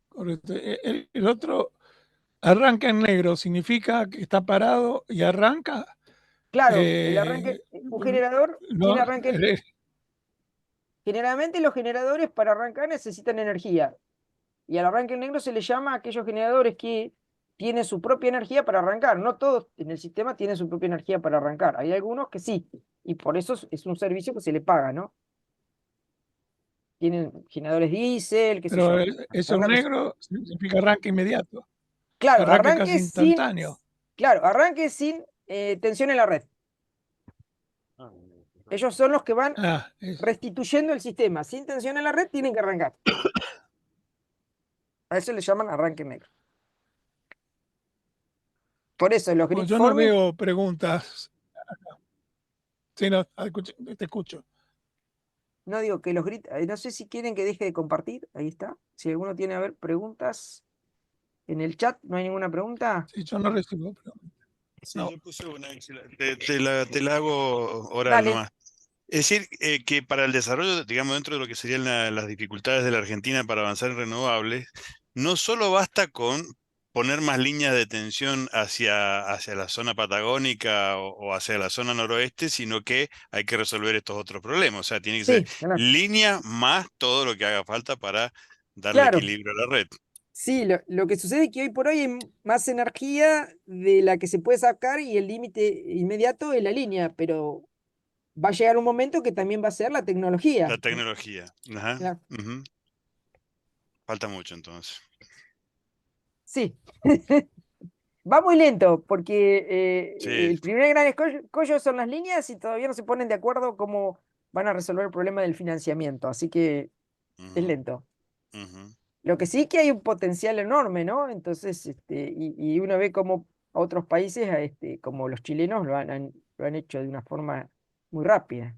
correcto. El otro arranca en negro, significa que está parado y arranca. Claro, el eh, arranque, un generador tiene no, arranque. Generalmente los generadores para arrancar necesitan energía. Y al arranque negro se le llama a aquellos generadores que tienen su propia energía para arrancar. No todos en el sistema tienen su propia energía para arrancar. Hay algunos que sí. Y por eso es un servicio que se le paga, ¿no? Tienen generadores diésel, qué sé pero yo. eso Arranca negro significa arranque inmediato, Claro, arranque casi instantáneo. Claro, arranque sin tensión en la red. Ellos son los que van Ah, restituyendo el sistema. Sin tensión en la red tienen que arrancar. A eso le llaman arranque negro. Por eso los bueno, grid yo no forming. veo preguntas. Sí, no, te escucho. No digo que los grid. No sé si quieren que deje de compartir. Ahí está. Si alguno tiene, a ver, preguntas en el chat, ¿no hay ninguna pregunta? Sí, yo no recibo preguntas. Sí, No. yo puse una, te la hago oral Dale. nomás. Es decir, que para el desarrollo, digamos, dentro de lo que serían las dificultades de la Argentina para avanzar en renovables, no solo basta con poner más líneas de tensión hacia la zona patagónica o hacia la zona noroeste, sino que hay que resolver estos otros problemas. O sea, tiene que ser Sí, claro. línea más todo lo que haga falta para darle Claro. equilibrio a la red. Sí, lo que sucede es que hoy por hoy hay más energía de la que se puede sacar y el límite inmediato es la línea, pero va a llegar un momento que también va a ser la tecnología. La tecnología. Ajá. Claro. Ujú. Falta mucho entonces. Sí. Va muy lento porque Sí. el primer gran escollo son las líneas y todavía no se ponen de acuerdo cómo van a resolver el problema del financiamiento, así que es Ujú, lento. ujú. Lo que sí que hay un potencial enorme, ¿no? Entonces, y uno ve como otros países, como los chilenos, lo han hecho de una forma muy rápida.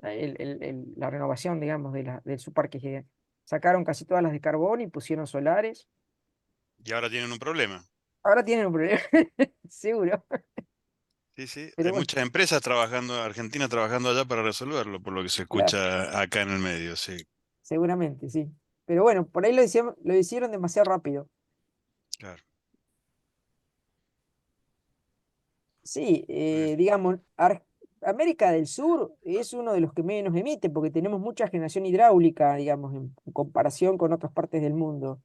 La renovación, digamos, de su parque. Sacaron casi todas las de carbón y pusieron solares. Y ahora tienen un problema. Ahora tienen un problema, seguro. Sí, sí. Pero Hay bueno, muchas empresas trabajando, Argentina trabajando allá para resolverlo, por lo que se claro, escucha acá en el medio, sí. seguramente, sí. Pero bueno, por ahí lo hicieron demasiado rápido. Claro. Sí, digamos, América del Sur es uno de los que menos emite porque tenemos mucha generación hidráulica, digamos, en comparación con otras partes del mundo.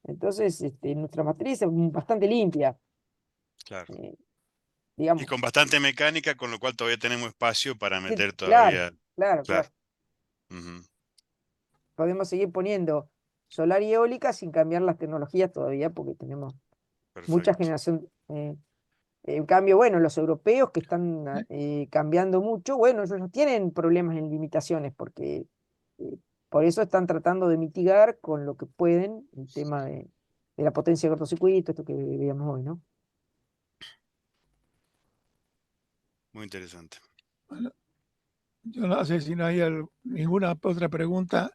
Entonces, nuestra matriz es bastante limpia, Claro. eh, Y digamos. con bastante mecánica, con lo cual todavía tenemos espacio para Sí, meter claro, todavía. claro, Claro. claro. Ujú. Podemos seguir poniendo solar y eólica sin cambiar las tecnologías todavía porque tenemos mucha Perfecto. generación. En cambio, bueno, los europeos que están cambiando mucho, bueno, ellos no tienen problemas en limitaciones porque eh, por eso están tratando de mitigar con lo que pueden el tema de la potencia de cortocircuito, esto que veíamos hoy, ¿no? Muy interesante. Bueno, yo no sé si no hay ninguna otra pregunta.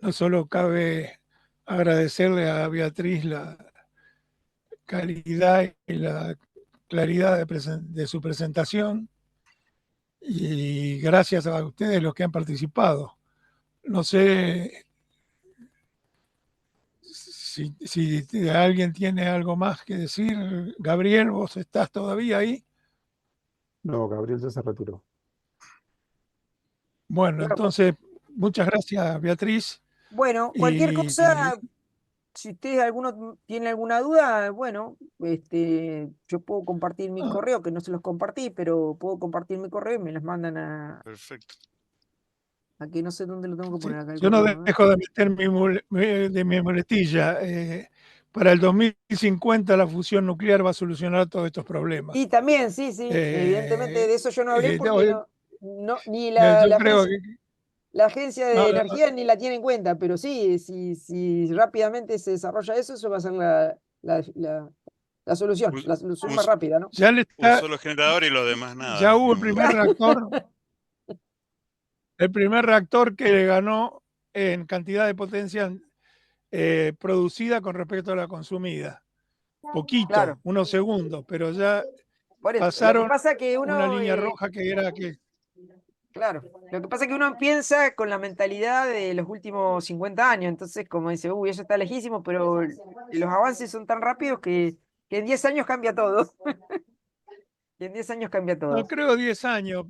No solo cabe agradecerle a Beatriz la calidad y la claridad de su presentación y gracias a ustedes los que han participado. No sé si alguien tiene algo más que decir. Gabriel, ¿vos estás todavía ahí? No, Gabriel ya se retiró. Bueno, Claro, entonces, muchas gracias, Beatriz. Bueno, cualquier Y cosa, si ustedes tienen alguna duda, bueno, yo puedo compartir mi Ah. correo, que no se los compartí, pero puedo compartir mi correo y me las mandan a Perfecto. que no sé dónde lo tengo que sí, poner acá el yo no correo. ¿eh? dejo de meter de mi muletilla. Para el 2050 la fusión nuclear va a solucionar todos estos problemas. Y también, sí, evidentemente Eh, de eso yo no hablé porque no, ni yo la creo agencia, que la agencia de no, energía ni la tiene en cuenta, pero sí, si rápidamente se desarrolla eso, eso va a ser la solución, Us- la solución más us- rápida, ¿no? ya le está, Usó los generadores y los demás nada, ya hubo el digamos, ¿no? primer reactor, el primer reactor que le ganó en cantidad de potencia producida con respecto a la consumida. Poquito, Claro, unos segundos, pero ya por eso. Lo que pasaron pasa que una uno, línea roja que era que claro, lo que pasa es que uno piensa con la mentalidad de los últimos 50 años, entonces como dice, uy, eso está lejísimo, pero los avances son tan rápidos que en 10 años cambia todo. Que en 10 años cambia todo. no creo 10 años,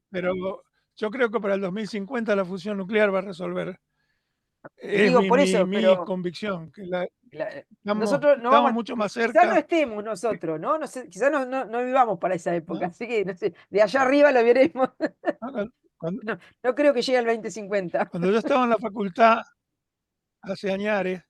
pero yo creo que para el 2050 la fusión nuclear va a resolver. Es Digo, por eso, mi pero convicción, que nosotros no estamos vamos, mucho más quizás no cerca. estemos nosotros, ¿no? No sé, quizás no vivamos para esa época, ¿No? así que no sé, de allá arriba lo veremos. Cuando, No creo que llegue al 2050. cuando yo estaba en la facultad, hace años,